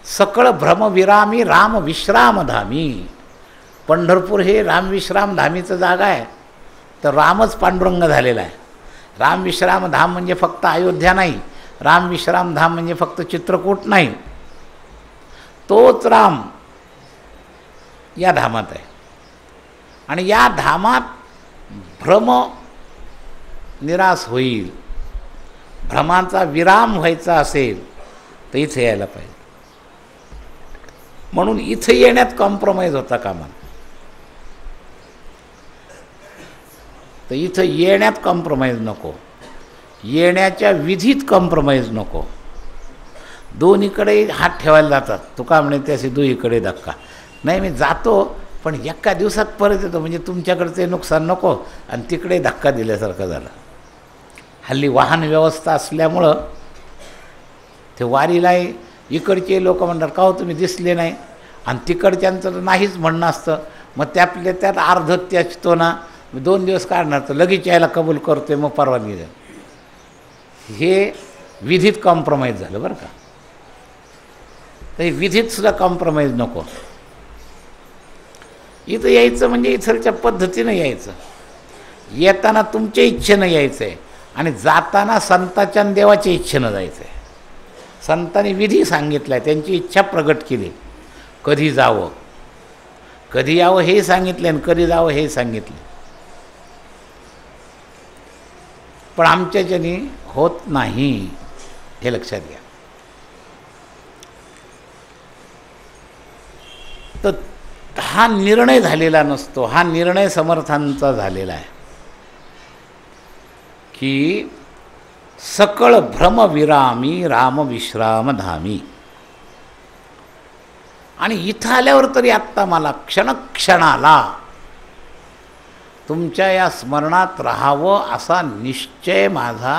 सकळ भ्रमविरामी राम विश्रामधामी. पंढरपूर हे रामविश्राम धामीचं जागा आहे. तर रामच पांडुरंग झालेला आहे. रामविश्राम धाम म्हणजे फक्त अयोध्या नाही, रामविश्राम धाम म्हणजे फक्त चित्रकूट नाही, तोच राम या धामात आहे. आणि या धामात भ्रम निराश होईल, भ्रमांचा विराम व्हायचा असेल तर इथे यायला पाहिजे. म्हणून इथे येण्यात कॉम्प्रोमाइज होता कामा. तर इथं येण्यात कॉम्प्रोमाइज नको, येण्याच्या विधीत कॉम्प्रोमाइज नको. दोन्हीकडे हात ठेवायला जातात. तुका म्हणे त्याशी दुहीकडे धक्का. नाही, मी जातो पण एका दिवसात परत येतो, म्हणजे तुमच्याकडचे नुकसान नको आणि तिकडे धक्का दिल्यासारखं झालं. हल्ली वाहन व्यवस्था असल्यामुळं ते वारीला इकडचे लोक म्हणतात का हो तुम्ही दिसले नाही, आणि तिकडच्यांचं तर नाहीच म्हणणं असतं. मग त्यातल्या त्यात अर्ध त्याचतो ना, 2 दिवस काढणार तर लगेच यायला कबूल करतोय, मग परवानगी द्या. हे विधीत कॉम्प्रोमाइज झालं बरं का. तर हे विधीत सुद्धा कॉम्प्रोमाइज नको. इथं यायचं म्हणजे इथलच्या पद्धतीनं यायचं. येताना तुमच्या इच्छेनं यायचं आहे आणि जाताना संताच्या आणि देवाच्या इच्छेनं जायचं आहे. संतांनी विधी सांगितला आहे, त्यांची इच्छा प्रगट केली. कधी जावं, कधी यावं हे सांगितले आणि कधी जावं हे सांगितले. पण आमच्याच्यानी होत नाही, हे लक्षात घ्या. तर हा निर्णय झालेला नसतो. हा निर्णय समर्थांचा झालेला आहे की सकळ भ्रमविरामी राम विश्राम धामी. आणि इथं आल्यावर तरी आत्ता मला क्षणक्षणाला तुमच्या या स्मरणात राहावं असा निश्चय माझा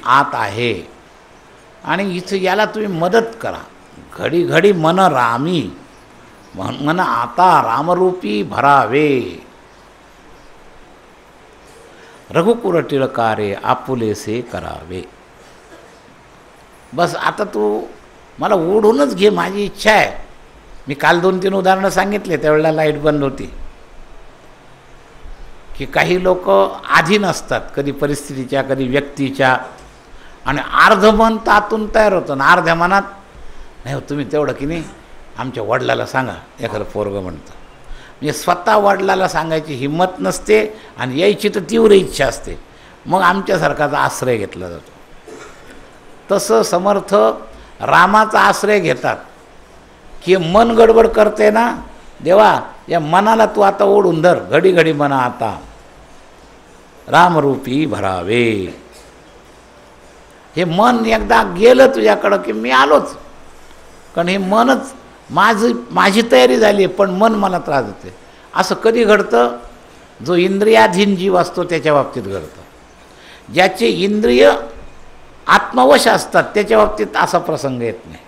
आत आहे. आणि इथं याला तुम्ही मदत करा. घडी घडी मन रामी, मन आता रामरूपी भरावे. रघुकुल टिळकारे आपुलेसे करावे. बस आता तू मला ओढूनच घे, माझी इच्छा आहे. मी काल 2-3 उदाहरणं सांगितले, त्यावेळेला लाईट बंद होती. की काही लोक अधीन असतात, कधी परिस्थितीच्या कधी व्यक्तीच्या, आणि अर्धमन तातून तयार होतं ना, अर्ध्या मनात नाही हो तुम्ही तेवढं की नाही आमच्या वडिलाला सांगा, एखादं पोरगं म्हणतं. म्हणजे स्वतः वडिलाला सांगायची हिंमत नसते आणि यायची तर तीव्र इच्छा असते, मग आमच्यासारखाचा आश्रय घेतला जातो. तसं समर्थ रामाचा आश्रय घेतात की मन गडबड करते ना, देवा या मनाला तू आता ओढून धर, घडी घडी मना आता रामरूपी भरावे. हे मन एकदा गेलं तुझ्याकडं की मी आलोच, कारण हे मनच माझी तयारी झाली आहे, पण मन मला त्रास देते. असं कधी घडतं? जो इंद्रियाधीन जीव असतो त्याच्या बाबतीत घडतं. ज्याचे इंद्रिय आत्मवश असतात त्याच्या बाबतीत असा प्रसंग येत नाही.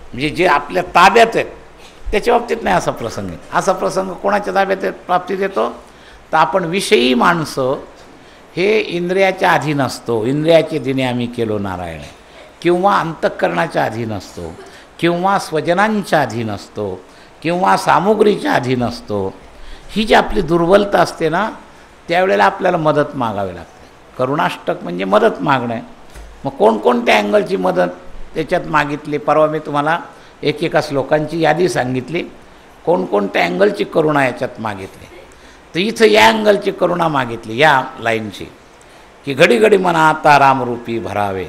म्हणजे जे आपल्या ताब्यात आहेत त्याच्या बाबतीत नाही असा प्रसंग आहे. असा प्रसंग कोणाच्या ताब्यात बाबतीत येतो? तर आपण विषयी माणसं हे इंद्रियाच्या अधीन असतो. इंद्रियाचे दिने आम्ही केलो नारायण, किंवा अंतःकरणाच्या अधीन असतो, किंवा स्वजनांच्या अधीन असतो, किंवा सामुग्रीच्या अधीन असतो. ही जी आपली दुर्बलता असते ना, त्यावेळेला आपल्याला मदत मागावी लागते. करुणाष्टक म्हणजे मदत मागणं आहे. मग कोणकोणत्या अँगलची मदत त्याच्यात मागितली? परवा मी तुम्हाला एकेका श्लोकांची यादी सांगितली, कोणकोणत्या अँगलची करुणा याच्यात मागितली. तर इथं या अँगलची करुणा मागितली, या लाईनची, की घडी घडी मना आता रामरूपी भरावे,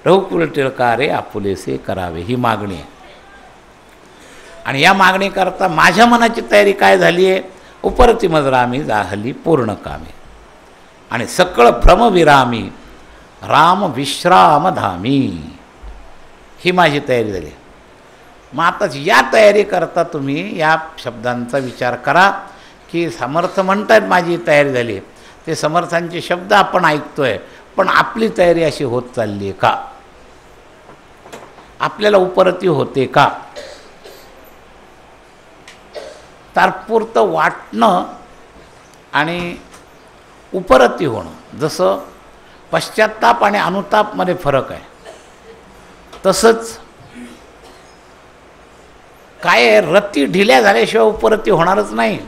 रघुकुल टिळकारे आपुलेसे करावे. ही मागणी आहे. आणि या मागणीकरता माझ्या मनाची तयारी काय झाली आहे? उपरती मजरामी जाहली पूर्ण कामे, आणि सकळ भ्रमविरामी राम विश्राम धामी. ही माझी तयारी झाली. मग आताच या तयारी करता तुम्ही या शब्दांचा विचार करा की समर्थ म्हणतात माझी तयारी झाली. ते समर्थांचे शब्द आपण ऐकतोय, पण आपली तयारी अशी होत चालली आहे का? आपल्याला उपरती होते का? तात्पुरतं वाटणं आणि उपरती होणं, जसं पश्चात्ताप आणि अनुतापमध्ये फरक आहे, तसंच काय रती ढिल्या झाल्याशिवाय उपरती होणारच नाही.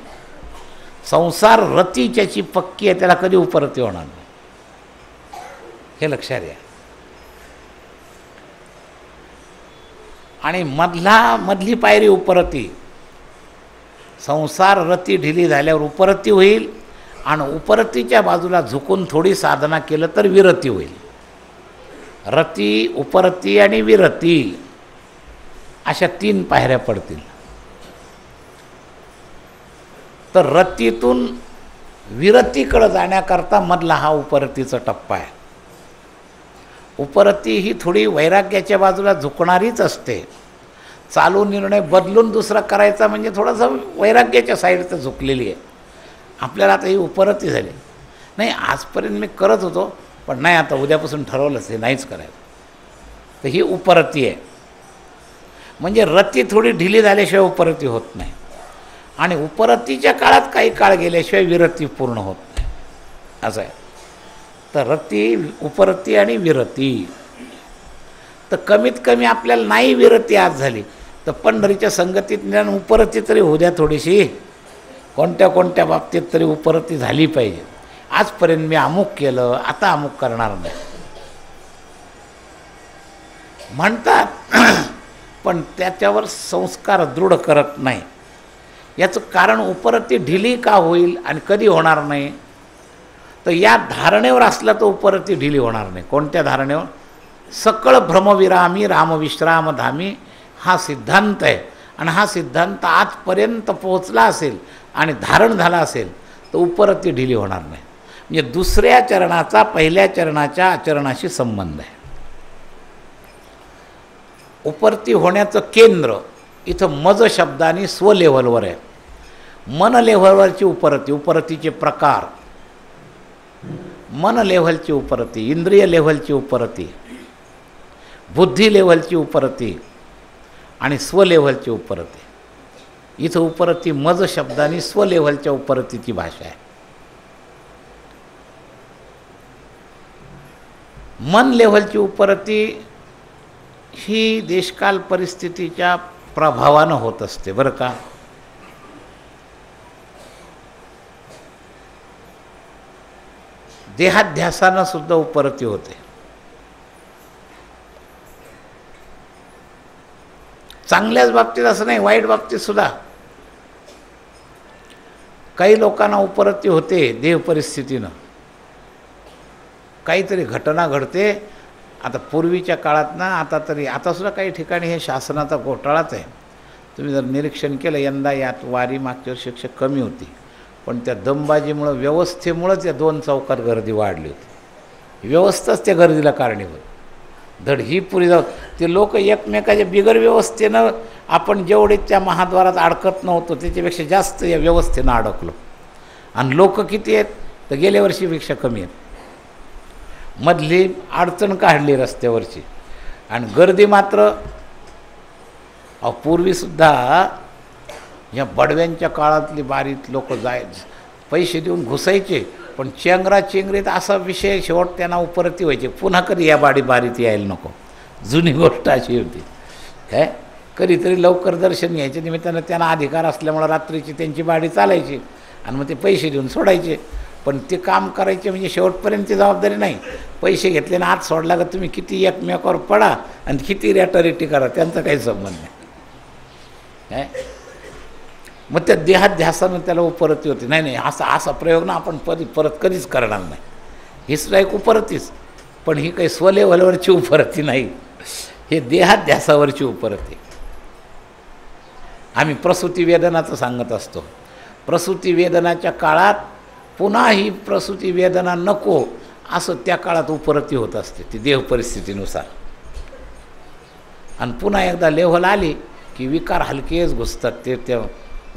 संसार रती ज्याची पक्की आहे त्याला कधी उपरती होणार नाही, हे लक्षात घ्या. आणि मधली पायरी उपरती. संसार रती ढिली झाल्यावर उपरती होईल, आणि उपरतीच्या बाजूला झुकून थोडी साधना केलं तर विरती होईल. रती, उपरती आणि विरती अशा 3 पायऱ्या पडतील. तर रतीतून विरतीकडं जाण्याकरता मधला हा उपरतीचा टप्पा आहे. उपरती ही थोडी वैराग्याच्या बाजूला झुकणारीच असते. चालू निर्णय बदलून दुसरा करायचा म्हणजे थोडंसं वैराग्याच्या साईडचं झुकलेली आहे. आपल्याला आता ही उपरती झाली. नाही, आजपर्यंत मी करत होतो, पण नाही, आता उद्यापासून ठरवलंच हे नाहीच करायचं. तर ही उपरती आहे. म्हणजे रती थोडी ढिली झाल्याशिवाय उपरती होत नाही. आणि उपरतीच्या काळात काही काळ गेल्याशिवाय विरती पूर्ण होत नाही, असं आहे. तर रती, उपरती आणि विरती. तर कमीत कमी आपल्याला नाही विरती आज झाली तर पंढरीच्या संगतीत निदान उपरती तरी होऊ द्या थोडीशी. कोणत्या कोणत्या बाबतीत तरी उपरती झाली पाहिजे. आजपर्यंत मी अमुक केलं, आता अमुक करणार नाही म्हणतात, पण त्याच्यावर संस्कार दृढ करत नाही. याचं कारण उपरती ढिली का होईल आणि कधी होणार नाही, तर या धारणेवर असला तर उपरती ढिली होणार नाही. कोणत्या धारणेवर? सकळ भ्रमविरामी रामविश्राम धामी हा सिद्धांत आहे. आणि हा सिद्धांत आजपर्यंत पोहोचला असेल आणि धारण झाला असेल तर उपरती ढिली होणार नाही. म्हणजे दुसऱ्या चरणाचा पहिल्या चरणाच्या आचरणाशी संबंध आहे. उपरती होण्याचं केंद्र इथं मज शब्दाने स्व लेव्हलवर आहे. मन लेव्हलवरची उपरती, उपरतीचे प्रकार, मन लेव्हलची उपरती, इंद्रिय लेव्हलची उपरती, बुद्धी लेव्हलची उपरती आणि स्व लेव्हलची उपरती. इथं उपरती मज शब्दाने स्व लेव्हलच्या उपरतीची भाषा आहे. मन लेव्हलची उपरती ही देशकाल परिस्थितीच्या प्रभावानं होत असते बरं का. देहाध्यासानं सुद्धा उपरती होते. चांगल्याच बाबतीत असं नाही, वाईट बाबतीत सुद्धा काही लोकांना उपरती होते देह परिस्थितीनं. काहीतरी घटना घडते. आता पूर्वीच्या काळात ना, आता तरी, आता सुद्धा काही ठिकाणी हे शासनाचा घोटाळाच आहे. तुम्ही जर निरीक्षण केलं, यंदा यात वारी मागच्या वर्षीपेक्षा कमी होती, पण त्या दमबाजीमुळं, व्यवस्थेमुळंच या 2 चौकात गर्दी वाढली होती. व्यवस्थाच त्या गर्दीला कारणीभूत. धड ही पुरी जाऊ, ते लोक एकमेकाच्या बिगर व्यवस्थेनं, आपण जेवढे त्या महाद्वारात अडकत नव्हतो त्याच्यापेक्षा जास्त या व्यवस्थेनं अडकलो. आणि लोक किती आहेत तर गेल्या वर्षीपेक्षा कमी आहेत. मधली अडचण काढली रस्त्यावरची. आणि गर्दी मात्र पूर्वीसुद्धा या बडव्यांच्या काळातली बारीत लोक पैसे देऊन घुसायचे, पण चेंगराचेंगरीत असा विषय शेवट त्यांना उपरती व्हायचे, पुन्हा कधी या बारीत यायला नको. जुनी गोष्ट अशी होती काय. कधीतरी लवकर दर्शन घ्यायचे निमित्तानं त्यांना अधिकार असल्यामुळं रात्रीची त्यांची बाडी चालायची आणि मग ते पैसे देऊन सोडायचे. पण ते काम करायचे म्हणजे शेवटपर्यंत ती जबाबदारी नाही. पैसे घेतले ना आत सोडला का तुम्ही किती एकमेकावर पडा आणि किती रेटारेटी करा, त्यांचा काही संबंध नाही काय. मग त्या देहाध्यासानं त्याला उपरती होती. नाही, असा प्रयोग ना आपण परत कधीच करणार नाही. ही सुद्धा एक उपरतीच, पण ही काही स्वलेव्हलवरची उपरती नाही, हे देहाध्यासावरची उपरती. आम्ही प्रसूती वेदनाचं सांगत असतो. प्रसूती वेदनाच्या काळात पुन्हा ही प्रसूती वेदना नको असं त्या काळात उपरती होत असते, ती देह परिस्थितीनुसार. आणि पुन्हा एकदा लेव्हल आली की विकार हलकेच घुसतात. ते त्या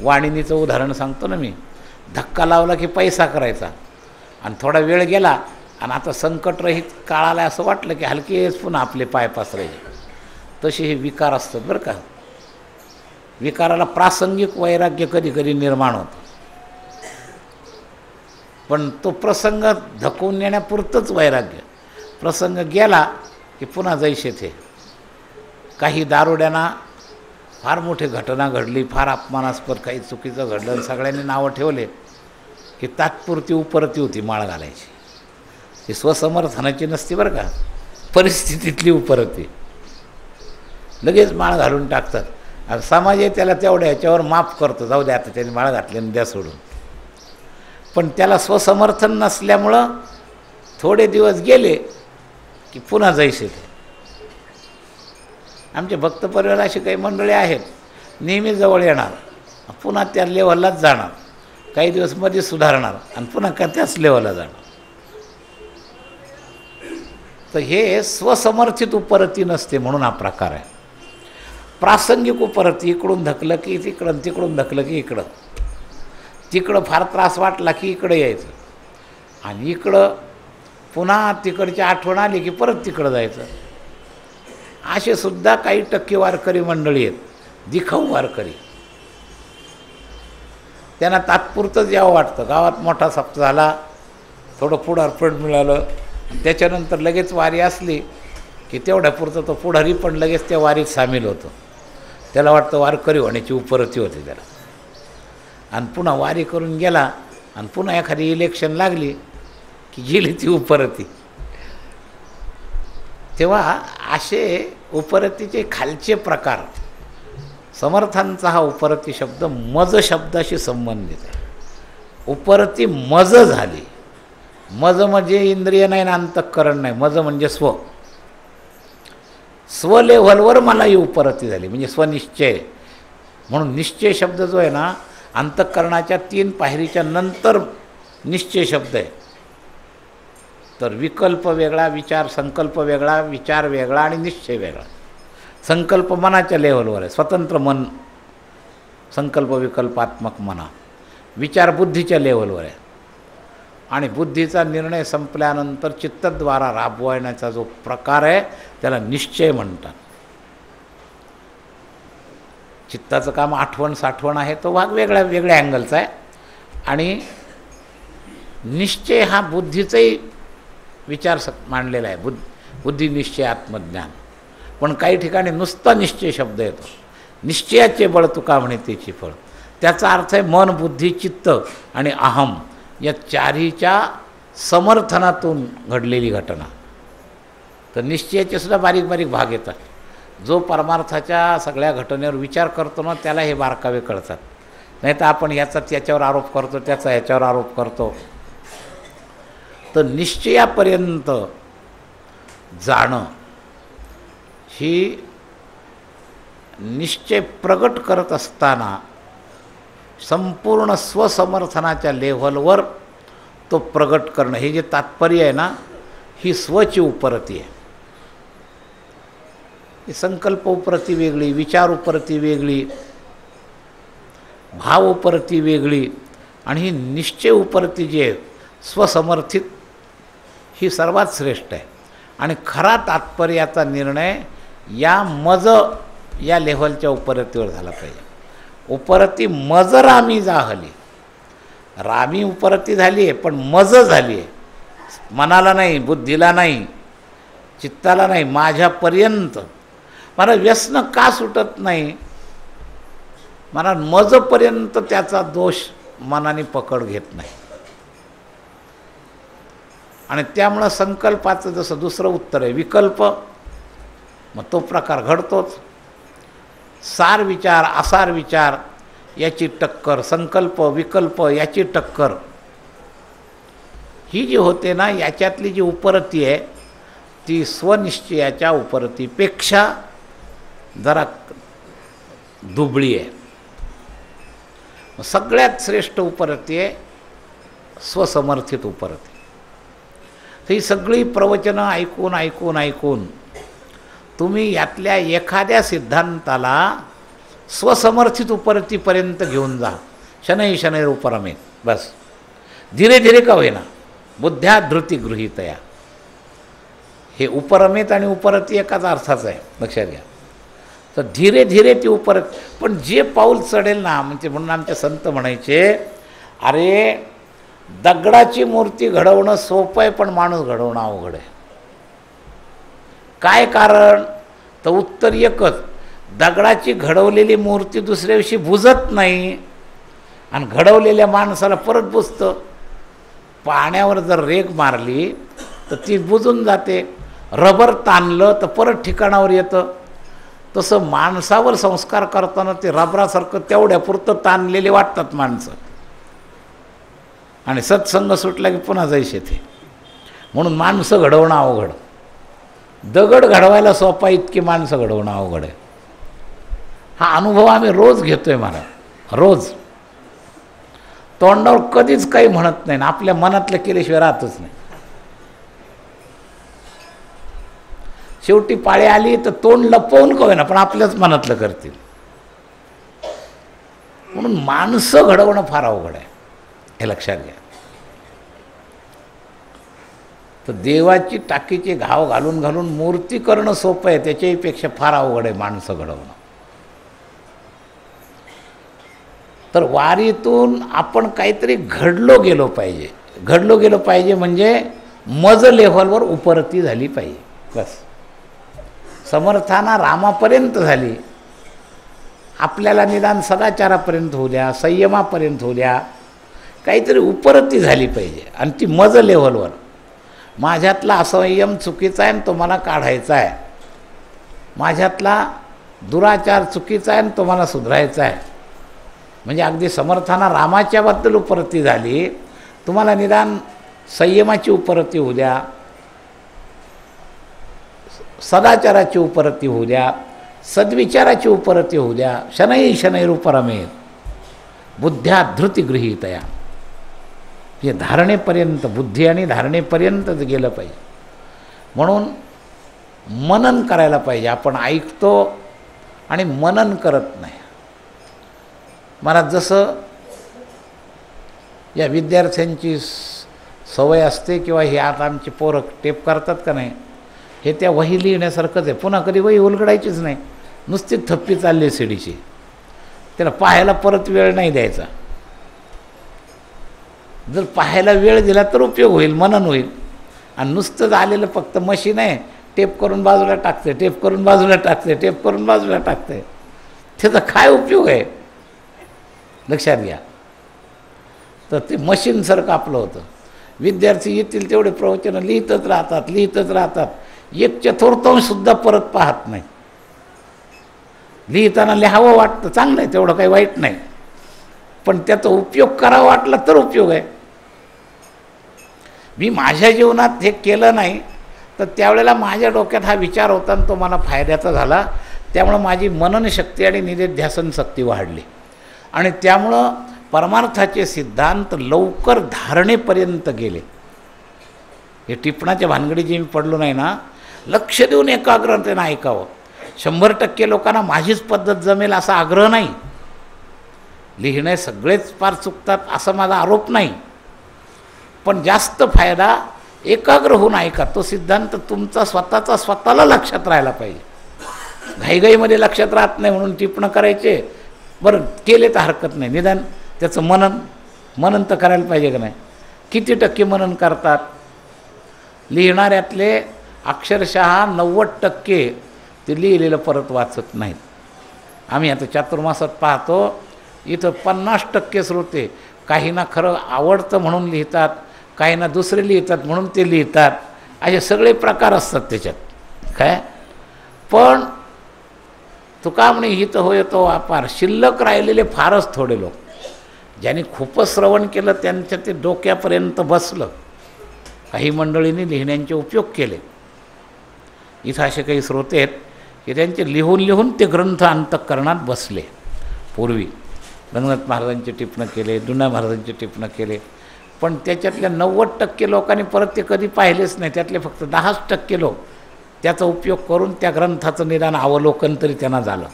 वाणिनीचं उदाहरण सांगतो ना मी. धक्का लावला की पैसा करायचा आणि थोडा वेळ गेला आणि आता संकटरहित काळाला असं वाटलं की हलकेच पुन्हा आपले पाय पसरायचे. तसे हे विकार असतात बरं का. विकाराला प्रासंगिक वैराग्य कधी कधी निर्माण होतं, पण तो प्रसंग धकवून नेण्यापुरतंच वैराग्य. प्रसंग गेला की पुन्हा जैसे थे. काही दारुड्यांना फार मोठी घटना घडली, फार अपमानास्पद काही चुकीचं घडलं आणि सगळ्यांनी नावं ठेवले की तात्पुरती उपरती होती माळ घालायची. ती स्वसमर्थनाची नसती बरं का, परिस्थितीतली उपरती. लगेच माळ घालून टाकतात. आणि समाज त्याला तेवढ्या ह्याच्यावर माफ करतो, जाऊ द्या आता त्यांनी माळ घातली आणि द्या सोडून. पण त्याला स्वसमर्थन नसल्यामुळं थोडे दिवस गेले की पुन्हा जैसे ते. आमचे भक्त परिवार अशी काही मंडळी आहेत, नेहमी जवळ येणार, पुन्हा त्या लेव्हललाच जाणार. काही दिवस मध्ये सुधारणार आणि पुन्हा का त्याच लेवलला जाणार. तर हे स्वसमर्थित उपरती नसते, म्हणून हा प्रकार आहे. प्रासंगिक उपरती, इकडून धकलं की तिकडं, तिकडून धकलं की इकडं, तिकडं फार त्रास वाटला की इकडं यायचं, आणि इकडं पुन्हा तिकडची आठवण आली की परत तिकडं जायचं. असे सुद्धा काही टक्के वारकरी मंडळी आहेत, दिखाऊ वारकरी. त्यांना तात्पुरतंच यावं वाटतं. गावात मोठा सप्ताह झाला, थोडं पुढारपड मिळालं, त्याच्यानंतर लगेच वारी असली की तेवढ्यापुरतं तो पुढारी पण लगेच त्या वारीत सामील होतो. त्याला वाटतं वारकरी होण्याची उपरती होते त्याला. आणि पुन्हा वारी करून गेला आणि पुन्हा एखादी इलेक्शन लागली की गेली ती उपरती. तेव्हा असे उपरतीचे खालचे प्रकार. समर्थांचा हा उपरती शब्द मज शब्दाशी संबंधित आहे. उपरती मज झाली. मज म्हणजे इंद्रिय नाही ना अंतःकरण नाही, मज म्हणजे स्व. स्वलेव्हलवर मला ही उपरती झाली, म्हणजे स्वनिश्चय. म्हणून निश्चय शब्द जो आहे ना, अंतःकरणाच्या 3 पायरीच्या नंतर निश्चय शब्द आहे. तर विकल्प वेगळा, विचार संकल्प वेगळा, विचार वेगळा आणि निश्चय वेगळा. संकल्प मनाच्या लेव्हलवर आहे, स्वतंत्र मन, संकल्प विकल्पात्मक मना. विचार बुद्धीच्या लेव्हलवर आहे, आणि बुद्धीचा निर्णय संपल्यानंतर चित्तद्वारा राबवण्याचा जो प्रकार आहे त्याला निश्चय म्हणतात. चित्ताचं काम आठवण साठवण आहे, तो भाग वेगळ्या वेगळ्या अँगलचा आहे. आणि निश्चय हा बुद्धीचाही विचार मांडलेला आहे, बुद्धी निश्चय आत्मज्ञान. पण काही ठिकाणी नुसता निश्चय शब्द येतो. निश्चयाचे बळ तुका म्हणे त्याची फळ. त्याचा अर्थ आहे मन, बुद्धी, चित्त आणि अहम या चारीच्या समर्थनातून घडलेली घटना. तर निश्चयाचे सुद्धा बारीक बारीक भाग येतात. जो परमार्थाच्या सगळ्या घटनेवर विचार करतो ना, त्याला हे बारकावे कळतात. नाही तर आपण याचा त्याच्यावर आरोप करतो, त्याचा याच्यावर आरोप करतो. तर निश्चयापर्यंत जाणं ही निश्चय प्रगट करत असताना संपूर्ण स्वसमर्थनाच्या लेव्हलवर तो प्रगट करणं, हे जे तात्पर्य आहे ना, ही स्वची उपरती आहे. ही संकल्प उपरती वेगळी, विचार उपरती वेगळी, भाव उपरती वेगळी, आणि ही निश्चय उपरती जी आहे स्वसमर्थित, ही सर्वात श्रेष्ठ आहे. आणि खरा तात्पर्याचा निर्णय या मज या लेव्हलच्या उपरतीवर झाला पाहिजे. उपरती मज रामी जाहली. रामी उपरती झाली आहे, पण मज झाली आहे. मनाला नाही, बुद्धीला नाही, चित्ताला नाही, माझ्यापर्यंत. मला व्यसन का सुटत नाही? मला मजपर्यंत त्याचा दोष मनाने पकड घेत नाही. आणि त्यामुळं संकल्पाचं जसं दुसरं उत्तर आहे विकल्प, मग तो प्रकार घडतोच. सार विचार, असार विचार याची टक्कर, संकल्प विकल्प याची टक्कर, ही जी होते ना, याच्यातली जी उपरती आहे ती स्वनिश्चयाच्या उपरतीपेक्षा जरा दुबळी आहे. सगळ्यात श्रेष्ठ उपरती आहे स्वसमर्थित उपरती. ही सगळी प्रवचनं ऐकून ऐकून ऐकून तुम्ही यातल्या एखाद्या सिद्धांताला स्वसमर्थित उपरतीपर्यंत घेऊन जा. शनै शनैर उपरमेत. बस धीरे धीरे का होईना, बुद्ध्या धृती गृहीतया. हे उपरमेत आणि उपरती एकाच अर्थाचं आहे, लक्षात घ्या. तर धीरे धीरे ती उपरत, पण जे पाऊल चढेल ना, म्हणजे म्हणून आमचे संत म्हणायचे, अरे दगडाची मूर्ती घडवणं सोपं आहे, पण माणूस घडवणं अवघड आहे. काय कारण? तर उत्तर एकच, दगडाची घडवलेली मूर्ती दुसऱ्या दिवशी बुजत नाही, आणि घडवलेल्या माणसाला परत बुजतं. पाण्यावर जर रेग मारली तर ती बुजून जाते, रबर ताणलं तर परत ठिकाणावर येतं. तसं माणसावर संस्कार करताना ते रबरासारखं तेवढ्यापुरतं ताणलेले वाटतात माणसं, आणि सत्संग सुटला की पुन्हा जायचे ते. म्हणून माणसं घडवणं अवघड. दगड घडवायला सोपा, इतकी माणसं घडवणं अवघड आहे. हा अनुभव आम्ही रोज घेतोय मला, रोज. तोंडावर कधीच काही म्हणत नाही, आपल्या मनातलं केल्याशिवाय राहतच नाही. शेवटी पाळी आली तर तोंड लपवून का होईना पण आपल्याच मनातलं करतील. म्हणून माणसं घडवणं फार अवघड आहे, हे लक्षात घ्या. तर देवाची टाकीचे घाव घालून घालून मूर्ती करणं सोपं आहे, त्याच्याहीपेक्षा फार अवघड आहे माणसं घडवणं. तर वारीतून आपण काहीतरी घडलो गेलो पाहिजे म्हणजे मज लेव्हलवर उपरती झाली पाहिजे. बस समर्थाना रामापर्यंत झाली, आपल्याला निदान सदाचारापर्यंत होऊ द्या, संयमापर्यंत होऊ द्या, काहीतरी उपरती झाली पाहिजे. आणि ती मज लेव्हलवर माझ्यातला असंयम चुकीचा आहे आणि तो मला काढायचा आहे, माझ्यातला दुराचार चुकीचा आहे आणि तो मला सुधारायचा आहे. म्हणजे अगदी समर्थाना रामाच्याबद्दल उपरती झाली, तुम्हाला निदान संयमाची उपरती होऊ द्या, सदाचाराची उपरती होऊ द्या, सद्विचाराची उपरती होऊ द्या. शनैः शनैरुपरमेत बुद्ध्या धृती गृहीतया. हे धारणेपर्यंत, बुद्धी आणि धारणेपर्यंतच गेलं पाहिजे. म्हणून मनन करायला पाहिजे. आपण ऐकतो आणि मनन करत नाही. मला जसं या विद्यार्थ्यांची सवय असते किंवा हे आता आमचे पोरं टेप करतात का नाही, हे त्या वही लिहिण्यासारखंच आहे. पुन्हा कधी वही उलगडायचीच नाही, नुसती थप्पी चालली सीडीची. त्याला पाहायला परत वेळ नाही द्यायचा. जर पाहायला वेळ दिला तर उपयोग होईल, मनन होईल. आणि नुसतंच आलेलं फक्त मशीन आहे, टेप करून बाजूला टाकते, टेप करून बाजूला टाकते, टेप करून बाजूला टाकते, त्याचा काय उपयोग आहे लक्षात घ्या. तर ते मशीनसारखं आपलं होतं. विद्यार्थी येतील तेवढे प्रवचन लिहितच राहतात. एक चतुर्थांशसुद्धा परत पाहत नाही. लिहिताना लिहावं वाटतं, चांगलं आहे, तेवढं काही वाईट नाही, पण त्याचा उपयोग करावा वाटला तर उपयोग आहे. मी माझ्या जीवनात हे केलं नाही तर त्यावेळेला माझ्या डोक्यात हा विचार होता आणि तो मला फायद्याचा झाला. त्यामुळं माझी मननशक्ती आणि निधिध्यासन शक्ती वाढली आणि त्यामुळं परमार्थाचे सिद्धांत लवकर धारणेपर्यंत गेले. हे टिपणाच्या भानगडी जी मी पडलो नाही ना, लक्ष देऊन एकाग्रतेनं ऐकावं. 100% लोकांना माझीच पद्धत जमेल असा आग्रह नाही. लिहिणे सगळेच फार चुकतात असा माझा आरोप नाही, पण जास्त फायदा एकाग्र होऊन ऐका. तो सिद्धांत तुमचा स्वतःला लक्षात राहायला पाहिजे. घाईघाईमध्ये लक्षात राहत नाही म्हणून टिपणं करायचे, बरं केले तर हरकत नाही, निदान त्याचं मनन तर करायला पाहिजे का नाही. किती टक्के मनन करतात लिहिणाऱ्यातले? अक्षरशः 90% ते लिहिलेलं परत वाचत नाहीत. आम्ही आता चातुर्मासात पाहतो, इथं 50% श्रोते काहींना खरं आवडतं म्हणून लिहितात, काहींना दुसरे लिहितात म्हणून ते लिहितात, असे सगळे प्रकार असतात त्याच्यात काय. पण तुका म्हणे हित होय तो अपार. शिल्लक राहिलेले फारच थोडे लोक, ज्यांनी खूपच श्रवण केलं त्यांच्या ते डोक्यापर्यंत बसलं. काही मंडळींनी लिहिण्यांचे उपयोग केले. इथं असे काही श्रोते आहेत की त्यांचे लिहून ते ग्रंथ अंतःकरणात बसले. पूर्वी रंगनाथ महाराजांचे टिपणं केले, दुना महाराजांचे टिपणं केले, पण त्याच्यातल्या 90% लोकांनी परत ते कधी पाहिलेच नाही. त्यातले फक्त 10% लोक त्याचा उपयोग करून त्या ग्रंथाचं निदान अवलोकन तरी त्यांना झालं.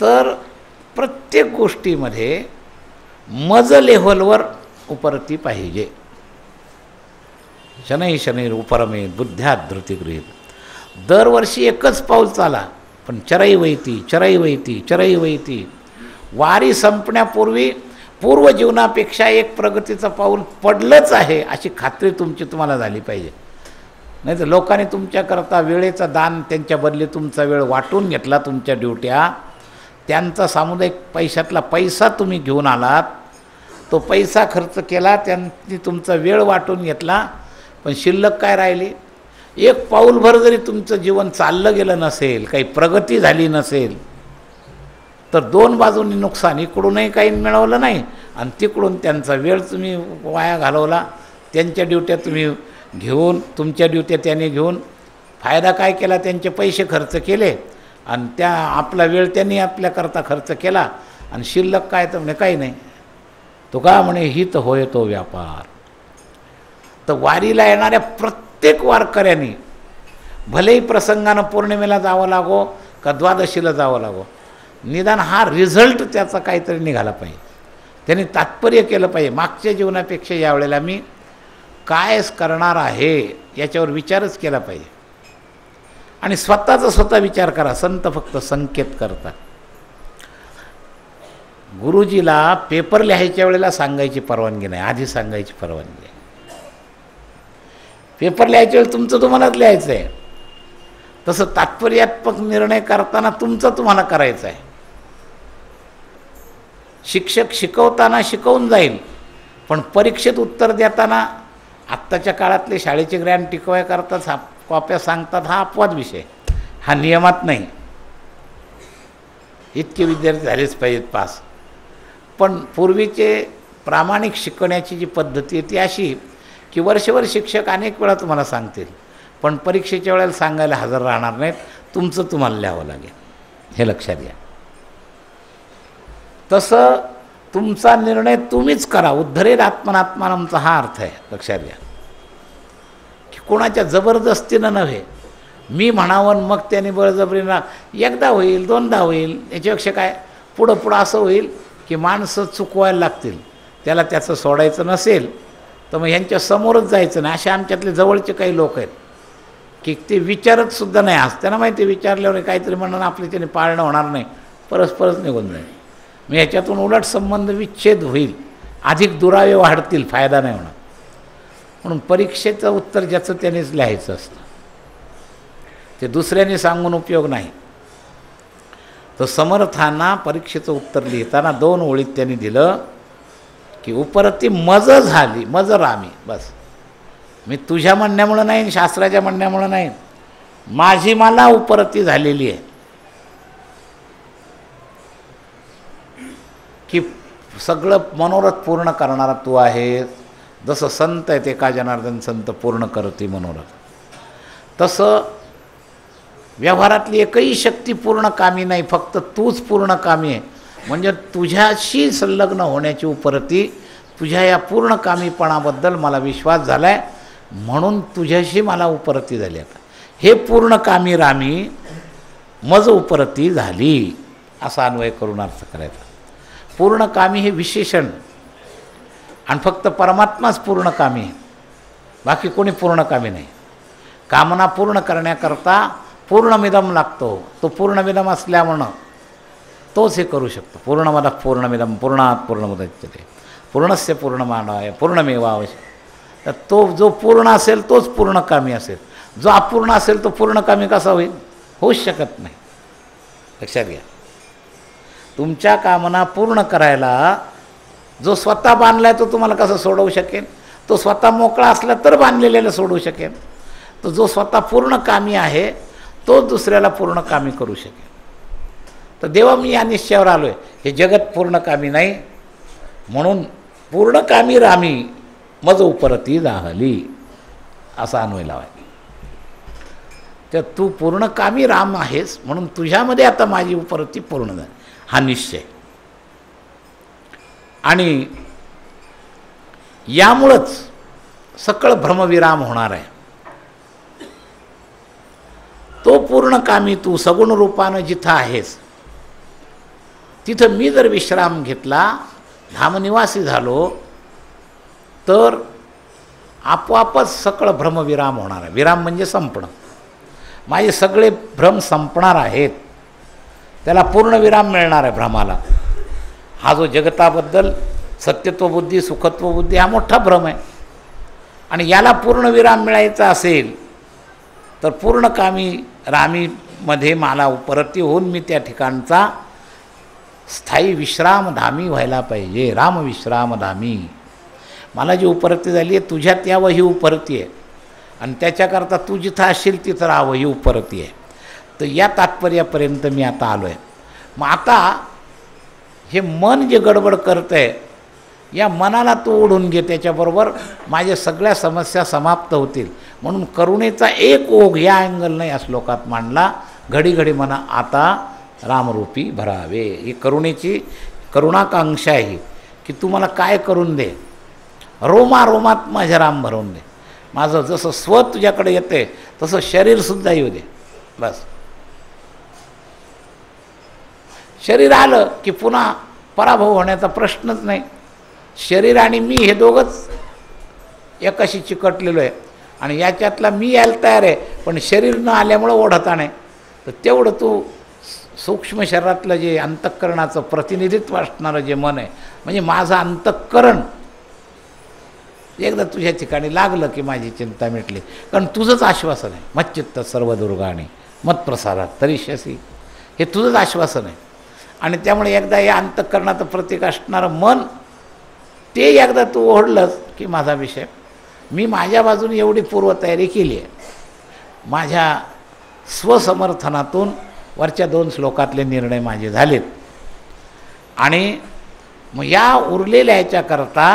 तर प्रत्येक गोष्टीमध्ये मज लेव्हलवर उपरती पाहिजे. शनैः शनैरुपरमेत बुद्ध्या धृती गृहीत. दरवर्षी एकच पाऊल चाला, पण चरई वैती. वारी संपण्यापूर्वी पूर्व जीवनापेक्षा एक प्रगतीचं पाऊल पडलंच आहे अशी खात्री तुम्हाला झाली पाहिजे. नाही तर लोकांनी तुमच्याकरता वेळेचं दान, त्यांच्या बदली तुमचा वेळ वाटून घेतला, तुमच्या ड्युट्या, त्यांचा सामुदायिक पैशातला पैसा तुम्ही घेऊन आलात, तो पैसा खर्च केला, त्यांनी तुमचा वेळ वाटून घेतला, पण शिल्लक काय राहिली? एक पाऊलभर जरी तुमचं जीवन चाललं गेलं नसेल, काही प्रगती झाली नसेल, तर दोन बाजूंनी नुकसान. इकडूनही काही मिळवलं नाही आणि तिकडून त्यांचा वेळ तुम्ही वाया घालवला, त्यांच्या ड्युट्या तुम्ही घेऊन, तुमच्या ड्युट्या त्याने घेऊन फायदा काय केला? त्यांचे पैसे खर्च केले आणि त्या आपला वेळ त्यांनी आपल्याकरता खर्च केला आणि शिल्लक काय तर म्हणे काही नाही. तो का म्हणे हित होय तो व्यापार. तर वारीला येणाऱ्या प्रत्येक वारकऱ्यांनी भलेही प्रसंगानं पौर्णिमेला जावं लागो का द्वादशीला जावं लागो, निदान हा रिझल्ट त्याचा काहीतरी निघाला पाहिजे. त्यांनी तात्पर्य केलं पाहिजे मागच्या जीवनापेक्षा यावेळेला मी काय करणार आहे याच्यावर विचारच केला पाहिजे. आणि स्वतःचा स्वतः विचार करा. संत फक्त संकेत करतात. गुरुजीला पेपर लिहायच्या वेळेला सांगायची परवानगी नाही, आधी सांगायची परवानगी आहे. पेपर लिहायच्या वेळेला तुमचं तुम्हालाच लिहायचं आहे. तसं तात्पर्यात्मक निर्णय करताना तुमचं तुम्हाला करायचं आहे. शिक्षक शिकवताना शिकवून जाईल, पण परीक्षेत उत्तर देताना आत्ताच्या काळातले शाळेचे ग्रँड टिकवाय करतात, हा कॉप्या सांगतात, हा अपवाद विषय, हा नियमात नाही. इतके विद्यार्थी झालेच पाहिजेत पास. पण पूर्वीचे प्रामाणिक शिकवण्याची जी पद्धती आहे ती अशी की वर्षभर शिक्षक अनेक वेळा तुम्हाला सांगतील, पण परीक्षेच्या वेळेला सांगायला हजर राहणार नाहीत. तुमचं तुम्हाला लिहावं लागेल, हे लक्षात घ्या. तसं तुमचा निर्णय तुम्हीच करा. उद्धरेद आत्मनात्मानमचा हा अर्थ आहे, लक्षात घ्या. की कोणाच्या जबरदस्तीनं नव्हे. मी म्हणावं मग त्याने बळजबरीनं एकदा होईल दोनदा होईल, याच्यापेक्षा काय पुढं पुढं असं होईल की माणसं चुकवायला लागतील. त्याला त्याचं सोडायचं नसेल तर मग ह्यांच्या समोरच जायचं नाही. असे आमच्यातले जवळचे काही लोक आहेत की ते विचारत सुद्धा नाही. आज त्यांना माहिती विचारल्यावर काहीतरी म्हणून आपले त्याने पाळणं होणार नाही, परस्परच निघून जाईल. मग ह्याच्यातून उलट संबंध विच्छेद होईल, अधिक दुरावे वाढतील, फायदा नाही होणार. म्हणून परीक्षेचं उत्तर ज्याचं त्यानेच लिहायचं असतं, ते दुसऱ्याने सांगून उपयोग नाही. तर समर्थांना परीक्षेचं उत्तर लिहिताना 2 ओळीत त्यांनी दिलं की उपरती मज झाली, मज रामी. बस, मी तुझ्या म्हणण्यामुळं नाही, शास्त्राच्या म्हणण्यामुळं नाही, माझी मला उपरती झालेली आहे. की सगळं मनोरथ पूर्ण करणारा तू आहेस. जसं संत आहे ते का जनार्दन संत पूर्ण करते मनोरथ, तसं व्यवहारातली एकही शक्ती पूर्ण कामी नाही, फक्त तूच पूर्ण कामी आहे. म्हणजे तुझ्याशी संलग्न होण्याची उपरती, तुझ्या या पूर्ण कामीपणाबद्दल मला विश्वास झाला आहे, म्हणून तुझ्याशी मला उपरती झाली. आता हे पूर्ण कामी रामी मज उपरती झाली, असा अन्वय करून अर्थ करायचा. पूर्ण कामी हे विशेषण, आणि फक्त परमात्माच पूर्ण कामी आहे, बाकी कोणी पूर्ण कामी नाही. कामना पूर्ण करण्याकरता पूर्णमिदम लागतो. तो पूर्णमिदम असल्यामुळं तोच हे करू शकतो. पूर्णमदः पूर्णमिदम पूर्णात् पूर्णमुदच्यते पूर्णस्य पूर्णमादाय पूर्णमेवावशिष्यते. तर तो जो पूर्ण असेल तोच पूर्णकामी असेल. जो अपूर्ण असेल तो पूर्णकामी कसा होईल? होऊच शकत नाही. लक्षात घ्या. तुमच्या कामना पूर्ण करायला जो स्वतः बांधला आहे तो तुम्हाला कसं सोडवू शकेल? तो स्वतः मोकळा असला तर बांधलेल्याला सोडवू शकेल. तो जो स्वतः पूर्ण कामी आहे तो दुसऱ्याला पूर्ण कामी करू शकेल. तर देवा मी या निश्चयावर आलो आहे, हे जगत पूर्ण कामी नाही, म्हणून पूर्ण कामी रामी मज उपरती जाहली, असा अन्वय लावायचा. तर तू पूर्ण कामी राम आहेस, म्हणून तुझ्यामध्ये आता माझी उपरती पूर्ण झाली, हा निश्चय. आणि यामुळंच सकळ भ्रमविराम होणार आहे. तो पूर्ण कामी तू सगुण रूपानं जिथं आहेस तिथं मी जर विश्राम घेतला, धामनिवासी झालो, तर आपोआपच सकळ भ्रमविराम होणार आहे. विराम म्हणजे संपणं. माझे सगळे भ्रम संपणार आहेत, त्याला पूर्ण विराम मिळणार आहे भ्रमाला. हा जो जगताबद्दल सत्यत्वबुद्धी सुखत्वबुद्धी हा मोठा भ्रम आहे, आणि याला पूर्ण विराम मिळायचा असेल तर पूर्णकामी रामीमध्ये मला उपरती होऊन मी त्या ठिकाणचा स्थायी विश्रामधामी व्हायला पाहिजे. रामविश्रामधामी. मला जी उपरती झाली आहे तुझ्यात यावं ही उपरती आहे, आणि त्याच्याकरता तू जिथं असशील तिथं राहावं ही उपरती आहे. तर या तात्पर्यापर्यंत मी आता आलो आहे. मग आता हे मन जे गडबड करतं आहे, या मनाला तू ओढून घे, त्याच्याबरोबर माझ्या सगळ्या समस्या समाप्त होतील. म्हणून करुणेचा एक ओघ या अँगलने या श्लोकात मांडला. घडी घडी मना आता रामरूपी भरावे. ही करुणेची करुणाकांक्षा आहे की तू मला काय करून दे, रोमा रोमात माझ्या राम भरवून दे. माझं जसं स्व तुझ्याकडे येते तसं शरीरसुद्धा येऊ दे. बस शरीर आलं की पुन्हा पराभव होण्याचा प्रश्नच नाही. शरीर आणि मी हे दोघंच एकाशी चिकटलेलो आहे आणि याच्यातला मी यायला तयार आहे, पण शरीर न आल्यामुळं ओढता नाही. तर तेवढं तू सूक्ष्म शरीरातलं जे अंतःकरणाचं प्रतिनिधित्व असणारं जे मन आहे, म्हणजे माझं अंतःकरण एकदा तुझ्या ठिकाणी लागलं की माझी चिंता मिटली. कारण तुझंच आश्वासन आहे, मच्चित्त सर्व दुर्गाणी मत्प्रसादात तरिष्यसी, हे तुझंच आश्वासन आहे. आणि त्यामुळे एकदा या अंतःकरणाचं प्रतीक असणारं मन ते एकदा तू ओढलंस की माझा विषय, मी माझ्या बाजूने एवढी पूर्वतयारी केली आहे. माझ्या स्वसमर्थनातून वरच्या 2 श्लोकातले निर्णय माझे झालेत. आणि मग या उरलेल्या याच्याकरता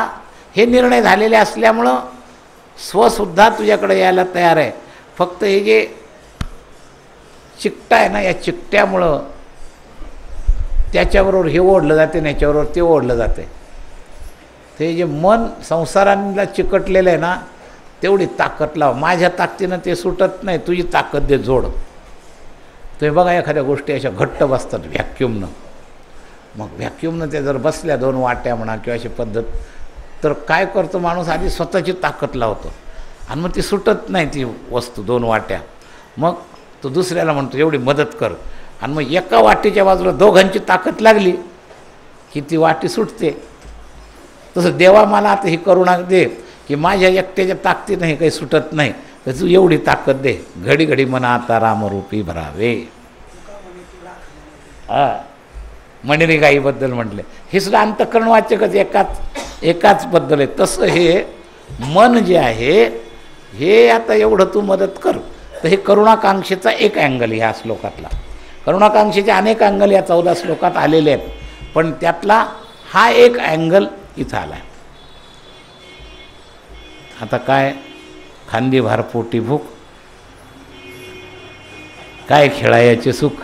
हे निर्णय झालेले असल्यामुळं स्वसुद्धा तुझ्याकडे यायला तयार आहे. फक्त हे जे चिकटा आहे ना, या चिकट्यामुळं त्याच्याबरोबर हे ओढलं जाते आणि याच्याबरोबर ते ओढलं जाते. ते जे मन संसाराला चिकटलेलं आहे ना, तेवढी ताकद लाव. माझ्या ताकदीनं ते सुटत नाही, तुझी ताकद दे जोड. तुम्ही बघा एखाद्या गोष्टी अशा घट्ट बसतात व्हॅक्यूमनं. मग व्हॅक्यूमनं ते जर बसल्या 2 वाट्या म्हणा किंवा अशी पद्धत, तर काय करतो माणूस आधी स्वतःची ताकद लावतो आणि मग ती सुटत नाही ती वस्तू 2 वाट्या. मग तो दुसऱ्याला म्हणतो एवढी मदत कर, आणि मग एका वाटीच्या बाजूला दोघांची ताकद लागली की ती वाटी सुटते. तसं देवा मला आता ही करुणा दे की माझ्या एकट्याच्या ताकदीनं हे काही सुटत नाही, तर तू एवढी ताकद दे. घडी घडी मना आता रामरूपी भरावे. मणिरेगाईबद्दल म्हटले, हे सुद्धा अंतःकरण वाचकच एकाच बद्दल आहे. तसं हे मन जे आहे हे आता एवढं तू मदत कर. तर हे करुणाकांक्षेचा एक अँगल ह्या श्लोकातला. करुणाकांक्षेचे अनेक अँगल या 14 श्लोकात आलेले आहेत, पण त्यातला हा एक अँगल इथं आला आहे. आता काय खांदी भार पोटी भूक, काय खेळायचे सुख.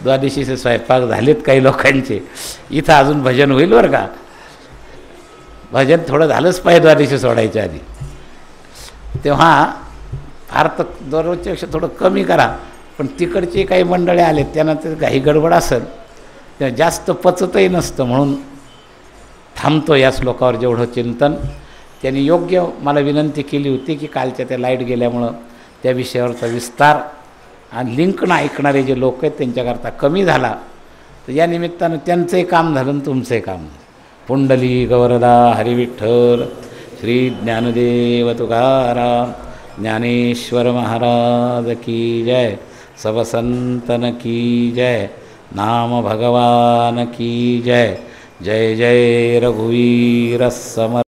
द्वादशीचे स्वयंपाक झालेत काही लोकांचे. इथं अजून भजन होईल बरं का. भजन थोडं झालंच पाहिजे द्वादशी सोडायच्या आधी. तेव्हा फार तर दररोजच्यापेक्षा थोडं कमी करा. पण तिकडचे काही मंडळी आलेत त्यांना ते काही गडबड असेल, तेव्हा जास्त पचतही नसतं, म्हणून थांबतो या श्लोकावर जेवढं चिंतन. त्यांनी योग्य मला विनंती केली होती की कालच्या त्या लाईट गेल्यामुळं त्या विषयावरचा विस्तार आणि लिंकनं ऐकणारे जे लोक आहेत त्यांच्याकरता कमी झाला. तर या निमित्तानं त्यांचंही काम झालं आणि तुमचंही काम झालं. पुंडली गवरदा हरिविठ्ठल श्री ज्ञानदेव तुकाराम ज्ञानेश्वर महाराज की जय. सब संतन की जय. नाम भगवान की जय. जय जय रघुवीर समर्थ.